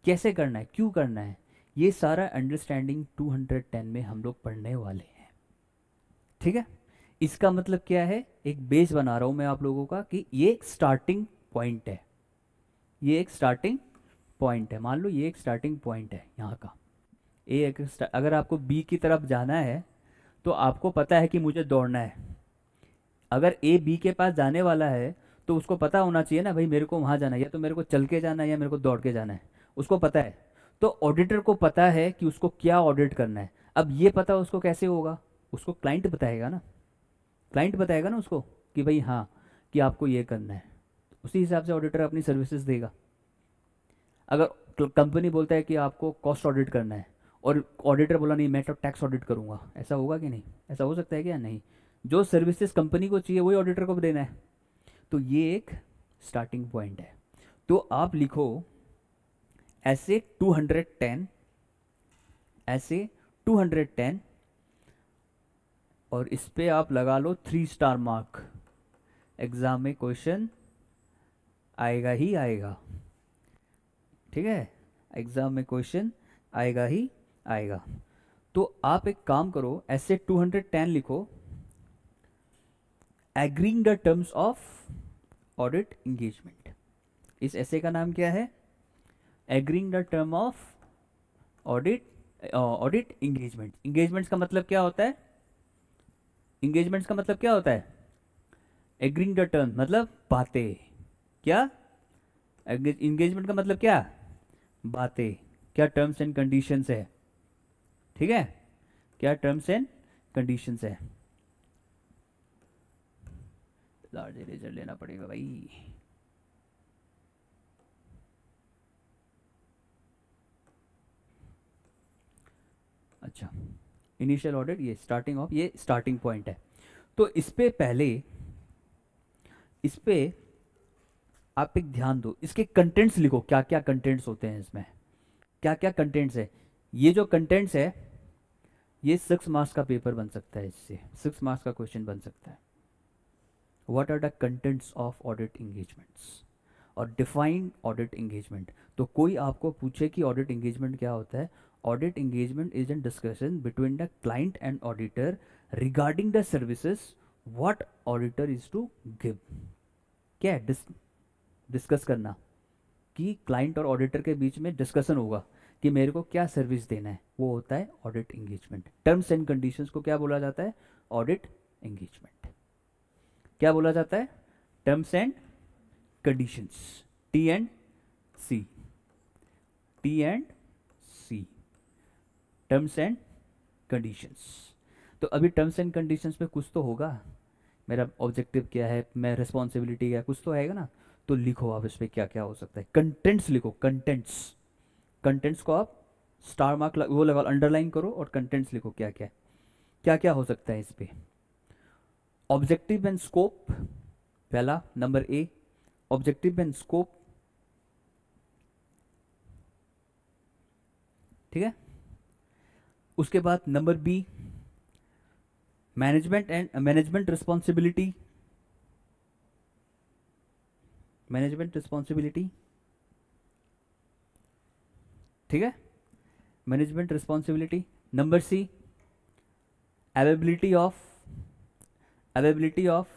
कैसे करना है, क्यों करना है। ये सारा अंडरस्टैंडिंग 210 में हम लोग पढ़ने वाले हैं, ठीक है। इसका मतलब क्या है, एक बेस बना रहा हूं मैं आप लोगों का कि ये एक स्टार्टिंग पॉइंट है। ये एक स्टार्टिंग पॉइंट है, मान लो ये एक स्टार्टिंग पॉइंट है यहाँ का। अगर आपको बी की तरफ जाना है तो आपको पता है कि मुझे दौड़ना है। अगर ए बी के पास जाने वाला है तो उसको पता होना चाहिए ना, भाई मेरे को वहाँ जाना है, या तो मेरे को चल के जाना है या मेरे को दौड़ के जाना है। उसको पता है। तो ऑडिटर को पता है कि उसको क्या ऑडिट करना है। अब ये पता उसको कैसे होगा? उसको क्लाइंट बताएगा ना, क्लाइंट बताएगा ना उसको कि भाई हाँ, कि आपको ये करना है। उसी हिसाब से ऑडिटर अपनी सर्विसेज देगा। अगर कंपनी बोलता है कि आपको कॉस्ट ऑडिट करना है और ऑडिटर बोला नहीं मैं तो टैक्स ऑडिट करूंगा, ऐसा होगा कि नहीं? ऐसा हो सकता है क्या? नहीं। जो सर्विसेज कंपनी को चाहिए वही ऑडिटर को देना है। तो ये एक स्टार्टिंग पॉइंट है। तो आप लिखो ऐसे 210, ऐसे 210, और इस पे आप लगा लो 3 स्टार मार्क। एग्जाम में क्वेश्चन आएगा ही आएगा, ठीक है, एग्जाम में क्वेश्चन आएगा ही आएगा। तो आप एक काम करो, ऐसे 210 लिखो, agreeing the terms of audit engagement. इस ऐसे का नाम क्या है? Agreeing the term of audit engagement. Engagements का मतलब क्या होता है? इंगेजमेंट्स का मतलब क्या होता है? एग्रीइंग द टर्म मतलब बातें। क्या? इंगेजमेंट का मतलब क्या? बातें। क्या टर्म्स एंड कंडीशंस है, ठीक है, क्या टर्म्स एंड कंडीशंस है। लार्ज इरेजर लेना पड़ेगा भाई। अच्छा, इनिशियल ऑडिट, ये स्टार्टिंग ऑफ, ये स्टार्टिंग पॉइंट है। तो इस पे पहले, इस पे आप एक ध्यान दो, इसके कंटेंट्स लिखो, क्या क्या कंटेंट्स होते हैं इसमें, क्या क्या कंटेंट्स है। ये जो कंटेंट्स है, ये 6 मार्क्स का पेपर बन सकता है, इससे 6 मार्क्स का क्वेश्चन बन सकता है। What are the contents of audit engagements और डिफाइन ऑडिट इंगेजमेंट। तो कोई आपको पूछे कि ऑडिट इंगेजमेंट क्या होता है? Audit engagement is a discussion between the client and auditor regarding the services what auditor is to give। क्या है? डिस्कस करना, कि क्लाइंट और ऑडिटर के बीच में डिस्कशन होगा कि मेरे को क्या सर्विस देना है, वो होता है audit engagement. Terms and conditions को क्या बोला जाता है? Audit engagement. क्या बोला जाता है? Terms and conditions, T and C, T and C, terms and conditions. तो अभी टर्म्स एंड कंडीशंस में कुछ तो होगा, मेरा ऑब्जेक्टिव क्या है, मैं रिस्पॉन्सिबिलिटी क्या है, कुछ तो आएगा ना। तो लिखो आप इस पर क्या क्या हो सकता है। कंटेंट्स लिखो, कंटेंट्स, कंटेंट्स को आप स्टार मार्क वो लगा, अंडरलाइन करो और कंटेंट्स लिखो, क्या क्या क्या क्या हो सकता है इस पे। ऑब्जेक्टिव एंड स्कोप, पहला number A, objective and scope, ठीक है। उसके बाद number B, management and management responsibility, management responsibility, ठीक है, management responsibility. Number C, availability of, availability of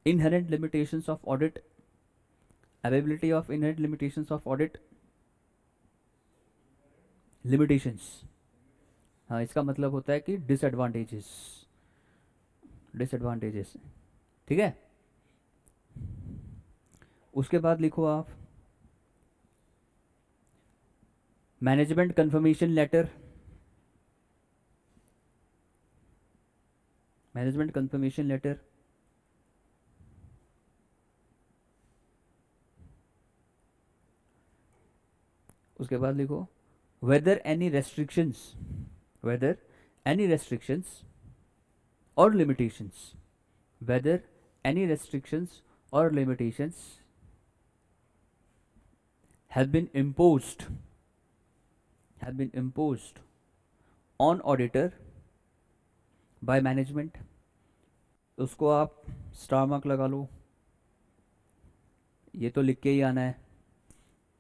inherent limitations of audit, availability of inherent limitations of audit, limitations, हाँ इसका मतलब होता है कि डिसएडवांटेजेस, डिसएडवांटेजेस, ठीक है। उसके बाद लिखो आप management confirmation letter, management confirmation letter. उसके बाद लिखो whether any restrictions, whether any restrictions और लिमिटेशंस, वेदर एनी रेस्ट्रिक्शंस और limitations have been imposed, have been imposed on auditor by management। उसको आप स्टार मार्क लगा लो, ये तो लिख के ही आना है।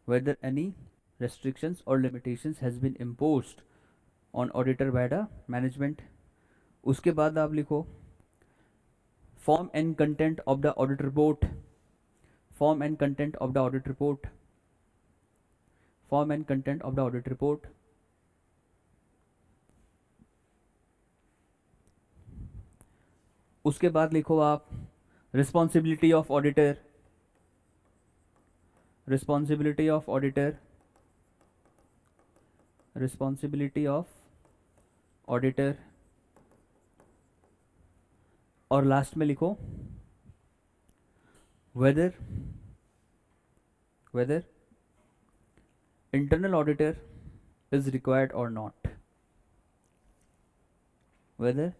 whether any restrictions or limitations has been imposed on auditor by the management। उसके बाद आप लिखो form and content of the audit report, form and content of the audit report, form and content of the audit report। उसके बाद लिखो आप responsibility of auditor, responsibility of auditor, responsibility of auditor. और last में लिखो whether, whether internal auditor is required और not, whether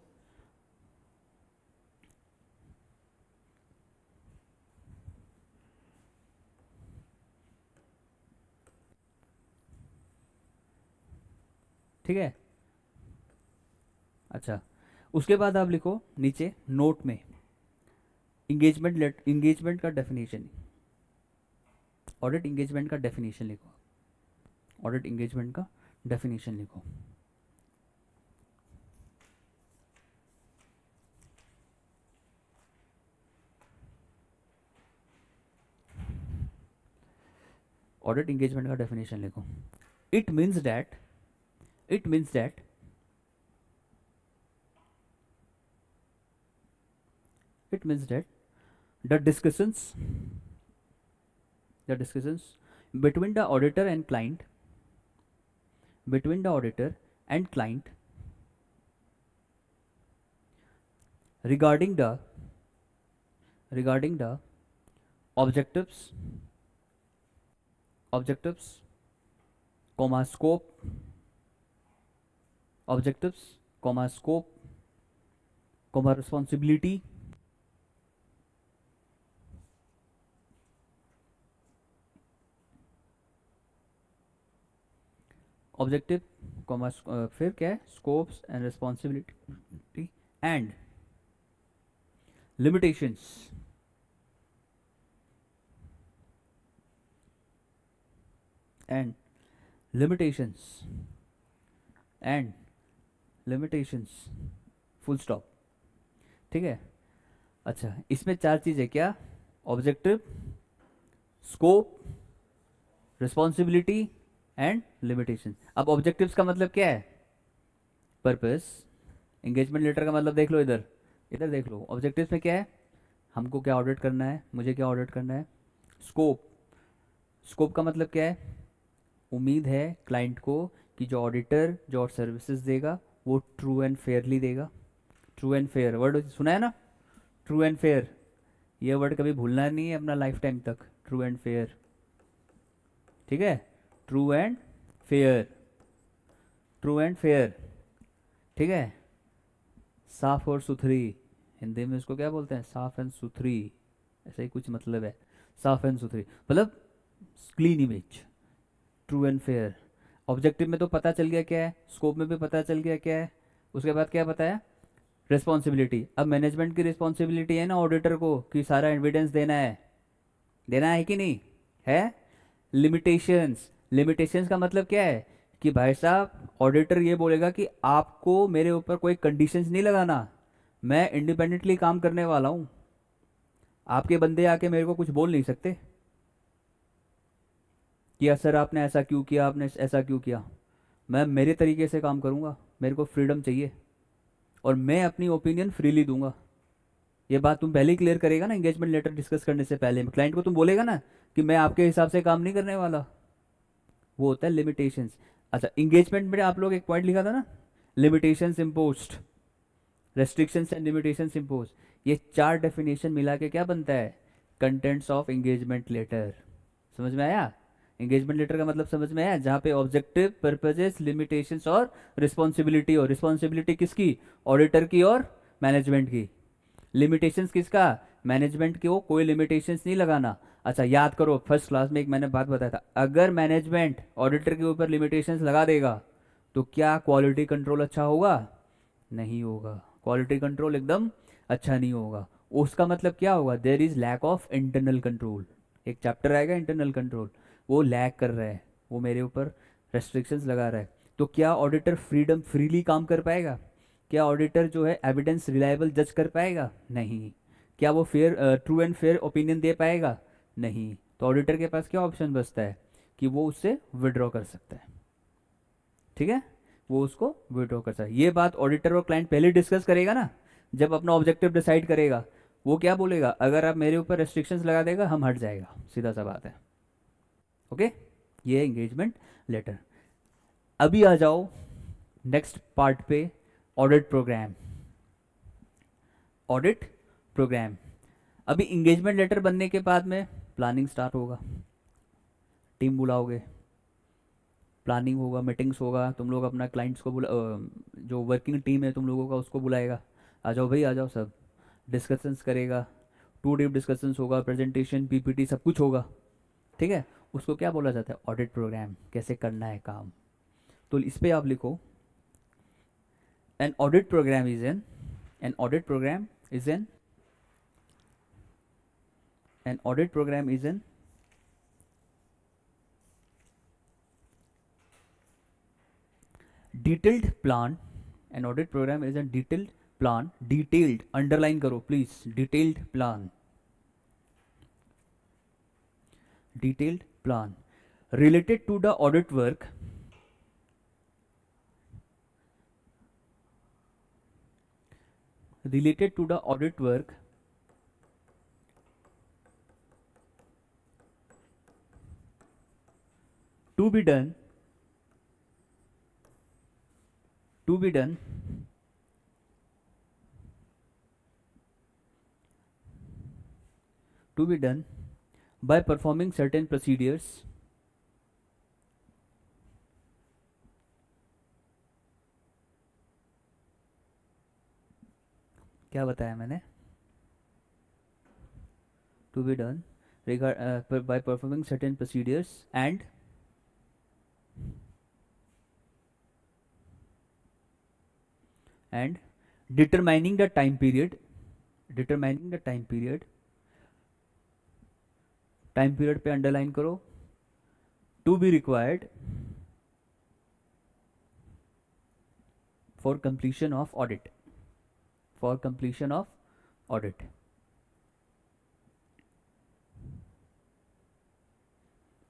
ठीक है। अच्छा, उसके बाद आप लिखो नीचे नोट में इंगेजमेंट का डेफिनेशन, ऑडिट इंगेजमेंट का डेफिनेशन लिखो, ऑडिट इंगेजमेंट का डेफिनेशन लिखो। ऑडिट इंगेजमेंट का डेफिनेशन लिखो। It means that it means that it means that the discussions between the auditor and client regarding the objectives comma scope comma responsibility objective comma फिर क्या है, scopes and responsibility and limitations and limitations full stop. ठीक है। अच्छा, इसमें चार चीज़ है क्या, objective, scope, responsibility and limitation. अब ऑब्जेक्टिव्स का मतलब क्या है, पर्पस। एंगेजमेंट लेटर का मतलब देख लो, इधर देख लो। ऑब्जेक्टिव्स में क्या है, हमको क्या ऑडिट करना है, मुझे क्या ऑडिट करना है। स्कोप का मतलब क्या है, उम्मीद है क्लाइंट को कि जो ऑडिटर जो सर्विसेज देगा वो ट्रू एंड फेयरली देगा। ट्रू एंड फेयर वर्ड सुना है ना, ट्रू एंड फेयर, ये वर्ड कभी भूलना नहीं है अपना लाइफ टाइम तक। ट्रू एंड फेयर, ठीक है, ट्रू एंड फेयर, ठीक है। साफ और सुथरी, हिंदी में इसको क्या बोलते हैं, साफ एंड सुथरी, ऐसा ही कुछ मतलब है। साफ एंड सुथरी मतलब clean image, true and fair. Objective में तो पता चल गया क्या है, स्कोप में भी पता चल गया क्या है। उसके बाद क्या बताया, रिस्पॉन्सिबिलिटी। अब मैनेजमेंट की रिस्पॉन्सिबिलिटी है ना ऑडिटर को कि सारा एविडेंस देना है कि नहीं है। लिमिटेशंस का मतलब क्या है कि भाई साहब ऑडिटर ये बोलेगा कि आपको मेरे ऊपर कोई कंडीशंस नहीं लगाना, मैं इंडिपेंडेंटली काम करने वाला हूं, आपके बंदे आके मेरे को कुछ बोल नहीं सकते कि सर आपने ऐसा क्यों किया, आपने ऐसा क्यों किया। मैं मेरे तरीके से काम करूंगा, मेरे को फ्रीडम चाहिए और मैं अपनी ओपिनियन फ्रीली दूंगा। ये बात तुम पहले ही क्लियर करेगा ना, एंगेजमेंट लेटर डिस्कस करने से पहले क्लाइंट को तुम बोलेगा ना कि मैं आपके हिसाब से काम नहीं करने वाला। वो होता है लिमिटेशंस। अच्छा, इंगेजमेंट में आप लोग एक पॉइंट लिखा था ना, limitations imposed, restrictions and limitations impose. ये चार डेफिनेशन मिला के क्या बनता है, कंटेंट्स ऑफ एंगेजमेंट लेटर। समझ में आया, एंगेजमेंट लेटर का मतलब समझ में आया, जहाँ पे ऑब्जेक्टिव, पर्पजेस, लिमिटेशंस और रिस्पॉन्सिबिलिटी हो। रिस्पॉन्सिबिलिटी किसकी, ऑडिटर की और मैनेजमेंट की। लिमिटेशंस किसका, मैनेजमेंट की, वो कोई लिमिटेशंस नहीं लगाना। अच्छा याद करो, फर्स्ट क्लास में एक मैंने बात बताया था, अगर मैनेजमेंट ऑडिटर के ऊपर लिमिटेशंस लगा देगा तो क्या क्वालिटी कंट्रोल अच्छा होगा, नहीं होगा। क्वालिटी कंट्रोल एकदम अच्छा नहीं होगा। उसका मतलब क्या होगा, there is lack of internal control. एक चैप्टर आएगा इंटरनल कंट्रोल, वो लैक कर रहा है, वो मेरे ऊपर रेस्ट्रिक्शंस लगा रहा है। तो क्या ऑडिटर फ्रीली काम कर पाएगा, क्या ऑडिटर जो है एविडेंस रिलायबल जज कर पाएगा, नहीं। क्या वो ट्रू एंड फेयर ओपिनियन दे पाएगा, नहीं। तो ऑडिटर के पास क्या ऑप्शन बचता है कि वो उससे विड्रॉ कर सकता है। ठीक है, वो उसको विड्रॉ कर सकता है। ये बात ऑडिटर और क्लाइंट पहले डिस्कस करेगा ना, जब अपना ऑब्जेक्टिव डिसाइड करेगा। वो क्या बोलेगा, अगर आप मेरे ऊपर रेस्ट्रिक्शंस लगा देगा हम हट जाएगा, सीधा सा बात है। ओके, ये एंगेजमेंट लेटर। अभी आ जाओ नेक्स्ट पार्ट पे, ऑडिट प्रोग्राम। अभी इंगेजमेंट लेटर बनने के बाद में प्लानिंग स्टार्ट होगा, टीम बुलाओगे, प्लानिंग होगा, मीटिंग्स होगा, तुम लोग अपना क्लाइंट्स को जो वर्किंग टीम है तुम लोगों का उसको बुलाएगा, आ जाओ भाई आ जाओ, सब डिस्कशंस करेगा, 2 डीप डिस्कशंस होगा, प्रेजेंटेशन, पीपीटी सब कुछ होगा। ठीक है, उसको क्या बोला जाता है, ऑडिट प्रोग्राम, कैसे करना है काम। तो इस पर आप लिखो, an audit program is an audit program is an audit program is an detailed plan. An audit program is a detailed plan. Detailed, underline करो please. Detailed plan. Detailed plan related to the audit work. Related to the audit work to be done to be done to be done by performing certain procedures क्या बताया मैंने to be done by performing certain procedures and determining the time period time period पे underline करो to be required for completion of audit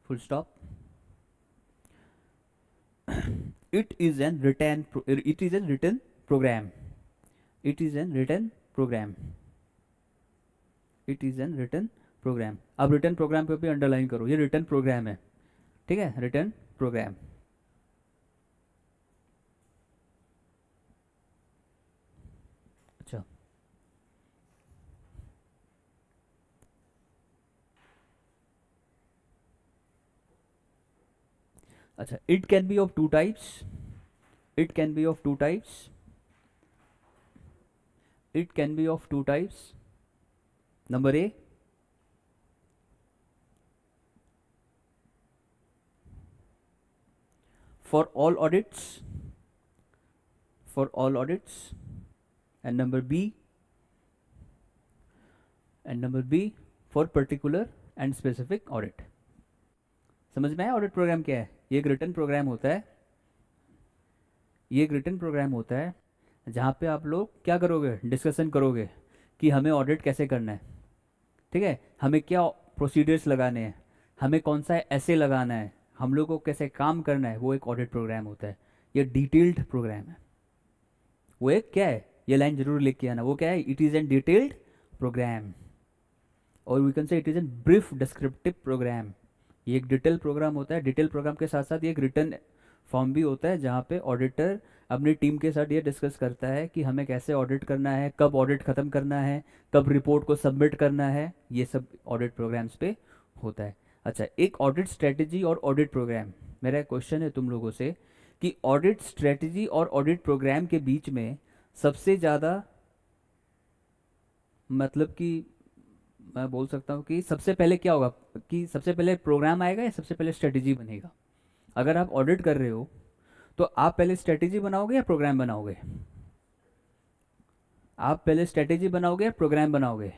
full stop. It is an written program. अब written program पे भी underline करो, ये return programme है, ठीक है, रिटर्न प्रोग्राम। अच्छा अच्छा it can be of two types number A, for all audits and number B for particular and specific audit। समझ में आया ऑडिट प्रोग्राम क्या है? ये एक रिटर्न प्रोग्राम होता है, जहाँ पे आप लोग क्या करोगे, डिस्कशन करोगे कि हमें ऑडिट कैसे करना है, ठीक है, हमें क्या प्रोसीजर्स लगाने हैं, हमें कौन सा ऐसे लगाना है, हम लोग को कैसे काम करना है, वो एक ऑडिट प्रोग्राम होता है। ये डिटेल्ड प्रोग्राम है। वो एक क्या है, ये लाइन जरूर लिख के आना, वो क्या है, it is an detailed programme, और we can say it is an brief descriptive programme. ये एक डिटेल प्रोग्राम होता है। डिटेल प्रोग्राम के साथ साथ ये एक रिटर्न फॉर्म भी होता है, जहाँ पे ऑडिटर अपनी टीम के साथ ये डिस्कस करता है कि हमें कैसे ऑडिट करना है, कब ऑडिट ख़त्म करना है, कब रिपोर्ट को सबमिट करना है, ये सब ऑडिट प्रोग्राम्स पे होता है। अच्छा, एक ऑडिट स्ट्रेटजी और ऑडिट प्रोग्राम, मेरा क्वेश्चन है तुम लोगों से कि ऑडिट स्ट्रेटजी और ऑडिट प्रोग्राम के बीच में सबसे ज़्यादा, मतलब कि मैं बोल सकता हूँ कि सबसे पहले क्या होगा, कि सबसे पहले प्रोग्राम आएगा या सबसे पहले स्ट्रेटजी बनेगा? अगर आप ऑडिट कर रहे हो तो आप पहले स्ट्रेटजी बनाओगे या प्रोग्राम बनाओगे? आप पहले स्ट्रेटजी बनाओगे या प्रोग्राम बनाओगे?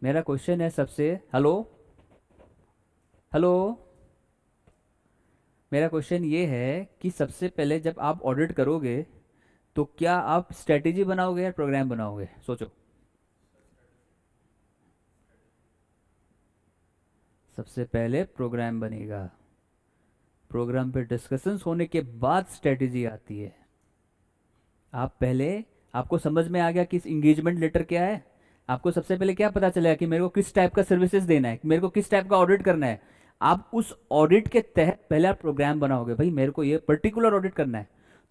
मेरा क्वेश्चन है सबसे, हेलो, मेरा क्वेश्चन ये है कि सबसे पहले जब आप ऑडिट करोगे तो क्या आप स्ट्रेटजी बनाओगे या प्रोग्राम बनाओगे? सोचो। सबसे पहले प्रोग्राम बनेगा, प्रोग्राम पे डिस्कशंस होने के बाद स्ट्रेटजी आती है। आप पहले, आपको समझ में आ गया कि इंगेजमेंट लेटर क्या है? आपको सबसे पहले क्या पता चलेगा कि मेरे को किस टाइप का सर्विसेज देना है, मेरे को किस टाइप का ऑडिट करना है। आप उस ऑडिट के तहत पहले आप प्रोग्राम बनाओगे, भाई मेरे को ये पर्टिकुलर ऑडिट करना है,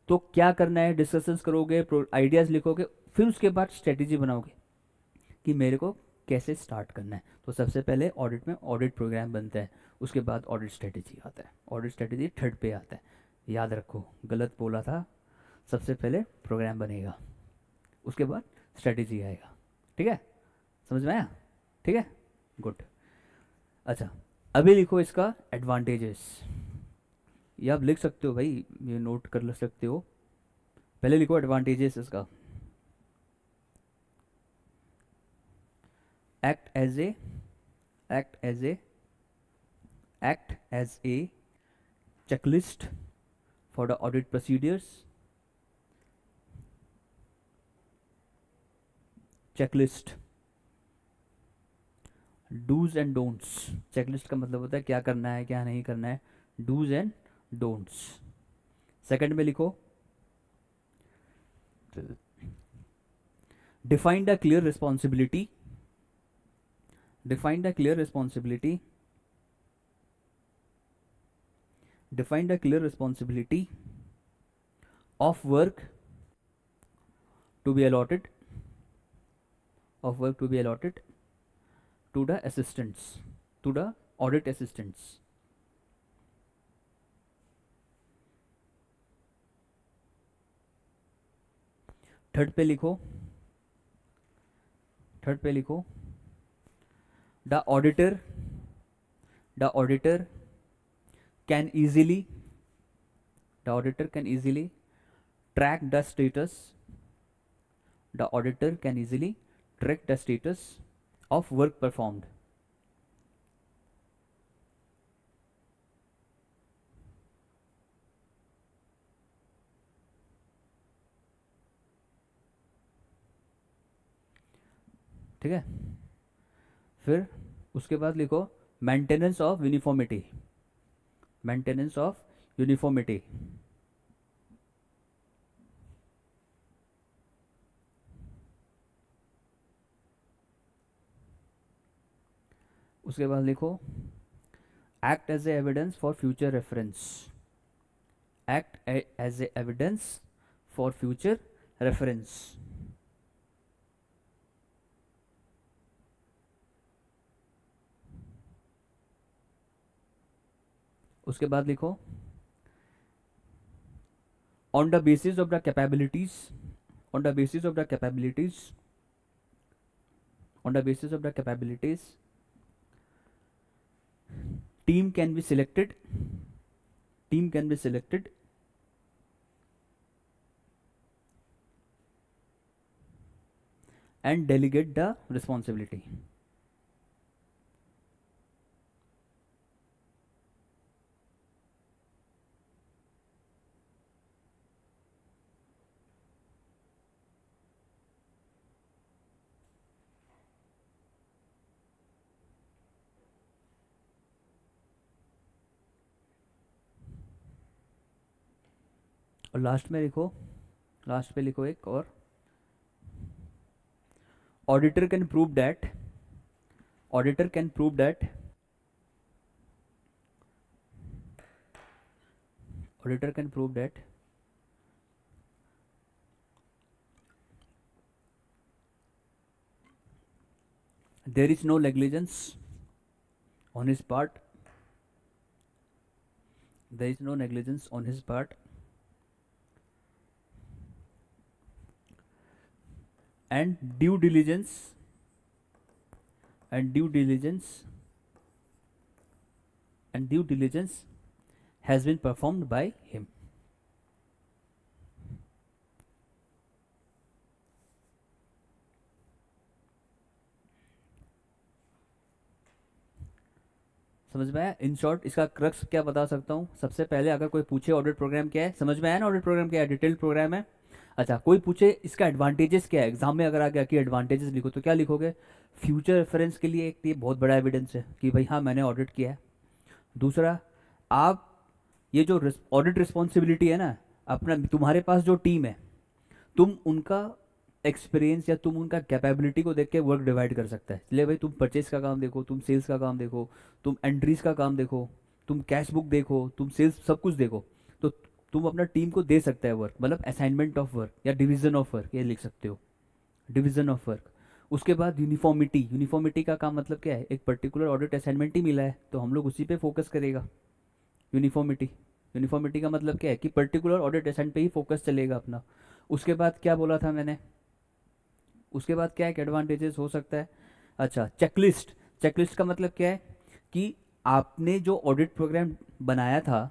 तो क्या करना है, डिस्कशंस करोगे, आइडियाज़ लिखोगे, फिर उसके बाद स्ट्रेटजी बनाओगे कि मेरे को कैसे स्टार्ट करना है। तो सबसे पहले ऑडिट में ऑडिट प्रोग्राम बनता है, उसके बाद ऑडिट स्ट्रेटजी आता है। ऑडिट स्ट्रेटजी थर्ड पे आता है, याद रखो, गलत बोला था। सबसे पहले प्रोग्राम बनेगा, उसके बाद स्ट्रेटजी आएगा, ठीक है, समझ में आया? ठीक है, गुड। अच्छा, अभी लिखो इसका एडवांटेजेस, ये आप लिख सकते हो भाई, ये नोट कर सकते हो। पहले लिखो एडवांटेजेस इसका। Act as a act as a act as a checklist for the audit procedures, checklist, do's and don'ts। checklist का मतलब होता है क्या करना है क्या नहीं करना है, do's and don'ts। सेकंड में लिखो define the clear responsibility, define the clear responsibility, define the clear responsibility of work to be allotted, of work to be allotted to the assistants, to the audit assistants। Third पे लिखो, third पे लिखो the auditor, the auditor can easily, the auditor can easily track the status, the auditor can easily track the status of work performed। ठीक है, फिर उसके बाद लिखो maintenance of uniformity, maintenance of uniformity. उसके बाद लिखो act as a evidence for future reference, act as a evidence for future reference. उसके बाद लिखो on the basis of the capabilities, on the basis of the capabilities, on the basis of the capabilities team can be selected, team can be selected and delegate the responsibility। और last में लिखो, last पे लिखो एक और, auditor can prove that, auditor can prove that, auditor can prove that there is no negligence on his part, there is no negligence on his part and due diligence, and due diligence, and due diligence has been performed by him। समझ में आया? In short इसका crux क्या बता सकता हूँ, सबसे पहले अगर कोई पूछे ऑडिट प्रोग्राम क्या है, समझ में आया ना ऑडिट प्रोग्राम क्या है, डिटेल्ड प्रोग्राम है। अच्छा, कोई पूछे इसका एडवांटेजेस क्या है, एग्जाम में अगर आ गया कि एडवांटेजेस लिखो तो क्या लिखोगे, फ्यूचर रेफरेंस के लिए एक ये बहुत बड़ा एविडेंस है कि भाई हाँ मैंने ऑडिट किया है। दूसरा, आप ये जो ऑडिट रिस्पॉन्सिबिलिटी है ना, अपना तुम्हारे पास जो टीम है, तुम उनका एक्सपीरियंस या तुम उनका कैपेबिलिटी को देख के वर्क डिवाइड कर सकता है। चलिए भाई, तुम परचेज का काम देखो, तुम सेल्स का काम देखो, तुम एंट्रीज का काम देखो, तुम कैश बुक देखो, तुम सेल्स, सब कुछ देखो, तो तुम अपना टीम को दे सकता है वर्क, मतलब असाइनमेंट ऑफ वर्क या डिवीजन ऑफ वर्क, ये लिख सकते हो, डिवीजन ऑफ वर्क। उसके बाद यूनिफॉर्मिटी, यूनिफॉर्मिटी का काम मतलब क्या है, एक पर्टिकुलर ऑडिट असाइनमेंट ही मिला है तो हम लोग उसी पे फोकस करेगा। यूनिफॉर्मिटी, यूनिफॉर्मिटी का मतलब क्या है कि पर्टिकुलर ऑडिट असाइनमेंट पे ही फोकस चलेगा अपना। उसके बाद क्या बोला था मैंने, उसके बाद क्या एक एडवांटेजेस हो सकता है। अच्छा, चेकलिस्ट, चेकलिस्ट का मतलब क्या है कि आपने जो ऑडिट प्रोग्राम बनाया था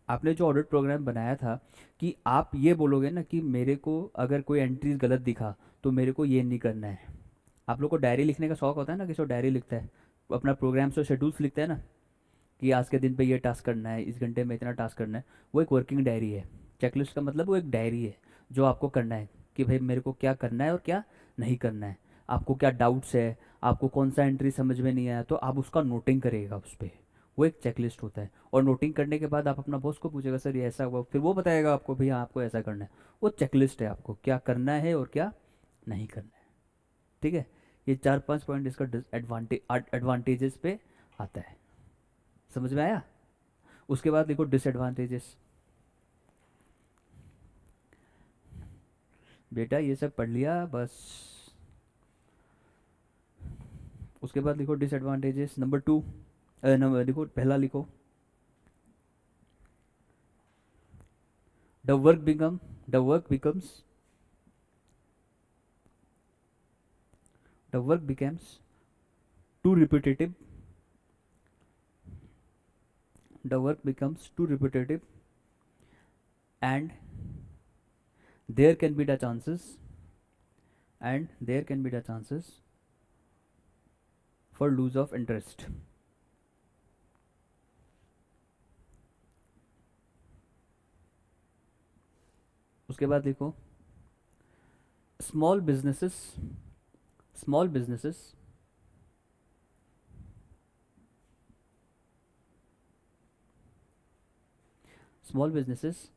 आपने जो ऑडिट प्रोग्राम बनाया था कि आप ये बोलोगे ना कि मेरे को अगर कोई एंट्रीज गलत दिखा तो मेरे को ये नहीं करना है। आप लोग को डायरी लिखने का शौक होता है ना, किसी को डायरी लिखता है, वो अपना प्रोग्राम से शेड्यूल्स लिखता है ना कि आज के दिन पे ये टास्क करना है, इस घंटे में इतना टास्क करना है। वो एक वर्किंग डायरी है। चेकलिस्ट का मतलब वो एक डायरी है जो आपको करना है कि भाई मेरे को क्या करना है और क्या नहीं करना है। आपको क्या डाउट्स है, आपको कौन सा एंट्री समझ में नहीं आया तो आप उसका नोटिंग करिएगा उस पर। वो एक चेकलिस्ट होता है। और नोटिंग करने के बाद आप अपना बॉस को पूछेगा सर ये ऐसा हुआ, फिर वो बताएगा आपको भैया आपको ऐसा करना है। वो चेकलिस्ट है, आपको क्या करना है और क्या नहीं करना है। ठीक है। ये 4-5 पॉइंट इसका एडवांटेजेस पे आता है। समझ में आया? उसके बाद देखो डिसएडवांटेजेस। बेटा ये सब पढ़ लिया बस। उसके बाद लिखो डिसएडवांटेजेस नंबर 2। नंबर देखो पहला लिखो, the work become the work becomes the work becomes too repetitive the work becomes too repetitive, and there can be the chances for lose of interest. उसके बाद देखो small businesses small businesses small businesses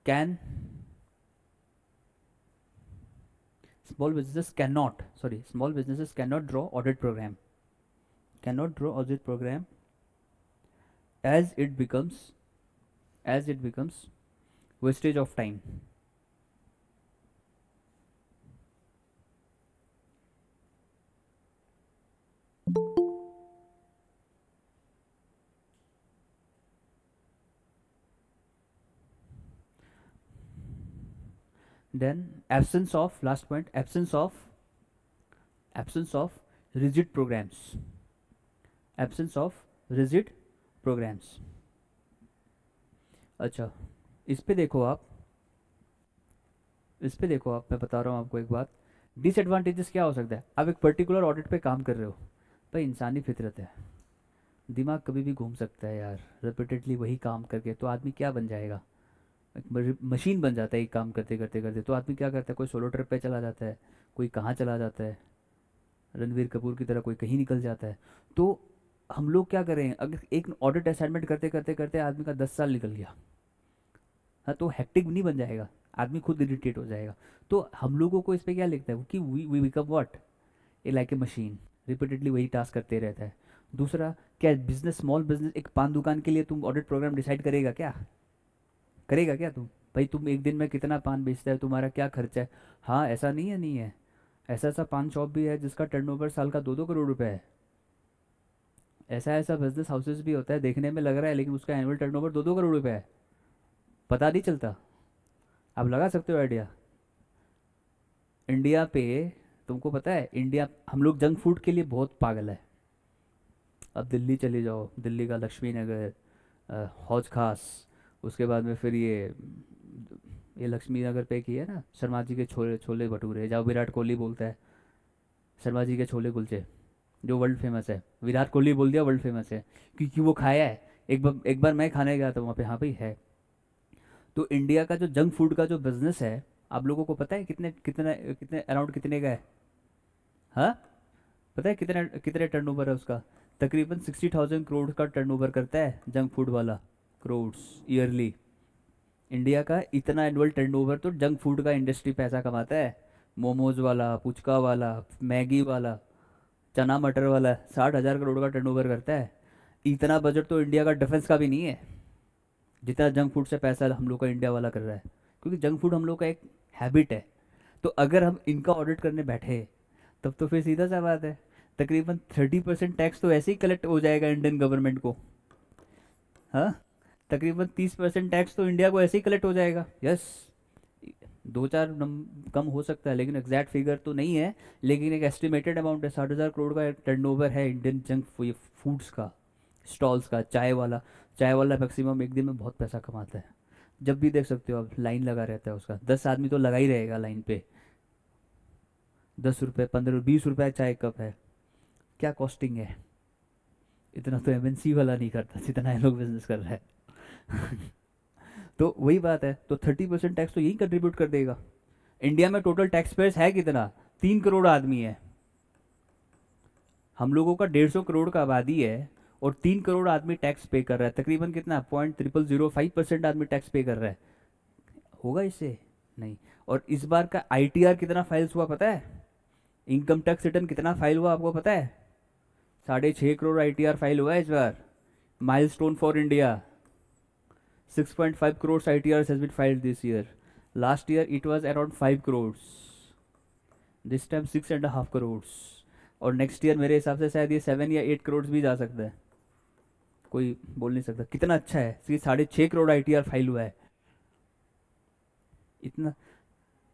can small businesses cannot draw audit program as it becomes wastage of time. Then last point, absence of rigid programs. अच्छा, इस पे देखो आप मैं बता रहा हूँ आपको एक बात। डिसएडवांटेजेस क्या हो सकता है? आप एक पर्टिकुलर ऑडिट पे काम कर रहे हो, भाई इंसानी फितरत है, दिमाग कभी भी घूम सकता है यार। रिपीटेडली वही काम करके तो आदमी क्या बन जाएगा, एक मशीन बन जाता है एक काम करते करते करते। तो आदमी क्या करता है, कोई सोलो ट्रिप पे चला जाता है, कोई कहाँ चला जाता है, रणवीर कपूर की तरह कोई कहीं निकल जाता है। तो हम लोग क्या करें, अगर एक ऑडिट असाइनमेंट करते करते करते आदमी का 10 साल निकल गया, हाँ तो हेक्टिक नहीं बन जाएगा, आदमी खुद इरिटेट हो जाएगा। तो हम लोगों को इस पे क्या लिखता है कि we become what, a like a machine, repeatedly वही टास्क करते रहता है। दूसरा, क्या बिजनेस स्मॉल बिजनेस एक पान दुकान के लिए तुम ऑडिट प्रोग्राम डिसाइड करेगा क्या तुम? भाई तुम एक दिन में कितना पान बेचता है, तुम्हारा क्या खर्चा है? हाँ ऐसा नहीं है, ऐसा ऐसा पान शॉप भी है जिसका टर्नओवर साल का 2-2 करोड़ रुपए है। ऐसा ऐसा बिजनेस हाउसेस भी होता है, देखने में लग रहा है लेकिन उसका एनुअल टर्नओवर 2-2 करोड़ रुपए है, पता नहीं चलता। आप लगा सकते हो आइडिया। इंडिया पे, तुमको पता है इंडिया, हम लोग जंक फूड के लिए बहुत पागल है। अब दिल्ली चले जाओ, दिल्ली का लक्ष्मी नगर, हौज खास, उसके बाद में फिर ये लक्ष्मी नगर पे की है ना शर्मा जी के छोले छोले भटूरे, जहाँ विराट कोहली बोलता है शर्मा जी के छोले कुलचे, जो वर्ल्ड फेमस है। विराट कोहली बोल दिया वर्ल्ड फेमस है क्योंकि वो खाया है। एक बार मैं खाने गया था वहाँ पे, हाँ भाई है। तो इंडिया का जो जंक फूड का जो बिजनेस है, आप लोगों को पता है कितने कितने कितने अराउंड कितने का है? हाँ, पता है कितने कितने टर्नओवर है उसका? तकरीबन 60,000 करोड़ का टर्नओवर करता है जंक फूड वाला, करोड्स ईयरली। इंडिया का इतना एनुअल टर्नओवर तो जंक फूड का इंडस्ट्री पैसा कमाता है। मोमोज वाला, पुचका वाला, मैगी वाला, चना मटर वाला 60,000 करोड़ का टर्नओवर करता है। इतना बजट तो इंडिया का डिफेंस का भी नहीं है जितना जंक फूड से पैसा हम लोग का इंडिया वाला कर रहा है, क्योंकि जंक फूड हम लोग का एक हैबिट है। तो अगर हम इनका ऑडिट करने बैठे तब तो फिर सीधा सा बात है, तकरीबन 30% टैक्स तो ऐसे ही कलेक्ट हो जाएगा इंडियन गवर्नमेंट को। हाँ, तकरीबन 30% टैक्स तो इंडिया को ऐसे ही कलेक्ट हो जाएगा। यस, दो चार कम हो सकता है लेकिन एग्जैक्ट फिगर तो नहीं है, लेकिन एक एस्टिमेटेड अमाउंट है। 60,000 करोड़ का टर्नओवर है इंडियन जंक फूड्स का, स्टॉल्स का, चाय वाला। चाय वाला मैक्सिमम एक दिन में बहुत पैसा कमाता है, जब भी देख सकते हो आप लाइन लगा रहता है उसका, 10 आदमी तो लगा ही रहेगा लाइन पे। 10 रुपये, 15, 20 रुपये चाय कप है, क्या कॉस्टिंग है। इतना तो एमएनसी वाला नहीं करता जितना ये लोग बिजनेस कर रहा है। तो वही बात है, तो 30% टैक्स तो यही कंट्रीब्यूट कर देगा। इंडिया में टोटल टैक्स पेयर्स है कितना, 3 करोड़ आदमी है। हम लोगों का 150 करोड़ का आबादी है, और 3 करोड़ आदमी टैक्स पे कर रहा है, तकरीबन कितना 0.0005% आदमी टैक्स पे कर रहा है। होगा इससे नहीं। और इस बार का आईटीआर कितना फाइल्स हुआ पता है, इनकम टैक्स रिटर्न कितना फाइल हुआ आपको पता है? 6.5 करोड़ आईटीआर फाइल हुआ है इस बार। Milestone for India. 6.5 crores ITRs has been filed this year. Last year it was around 5 crores. This time 6.5 crores. और नेक्स्ट ईयर मेरे हिसाब से शायद ये 7 या 8 करोड़ भी जा सकता है, कोई बोल नहीं सकता। कितना अच्छा है कि 6.5 करोड़ ITR फाइल हुआ है। इतना,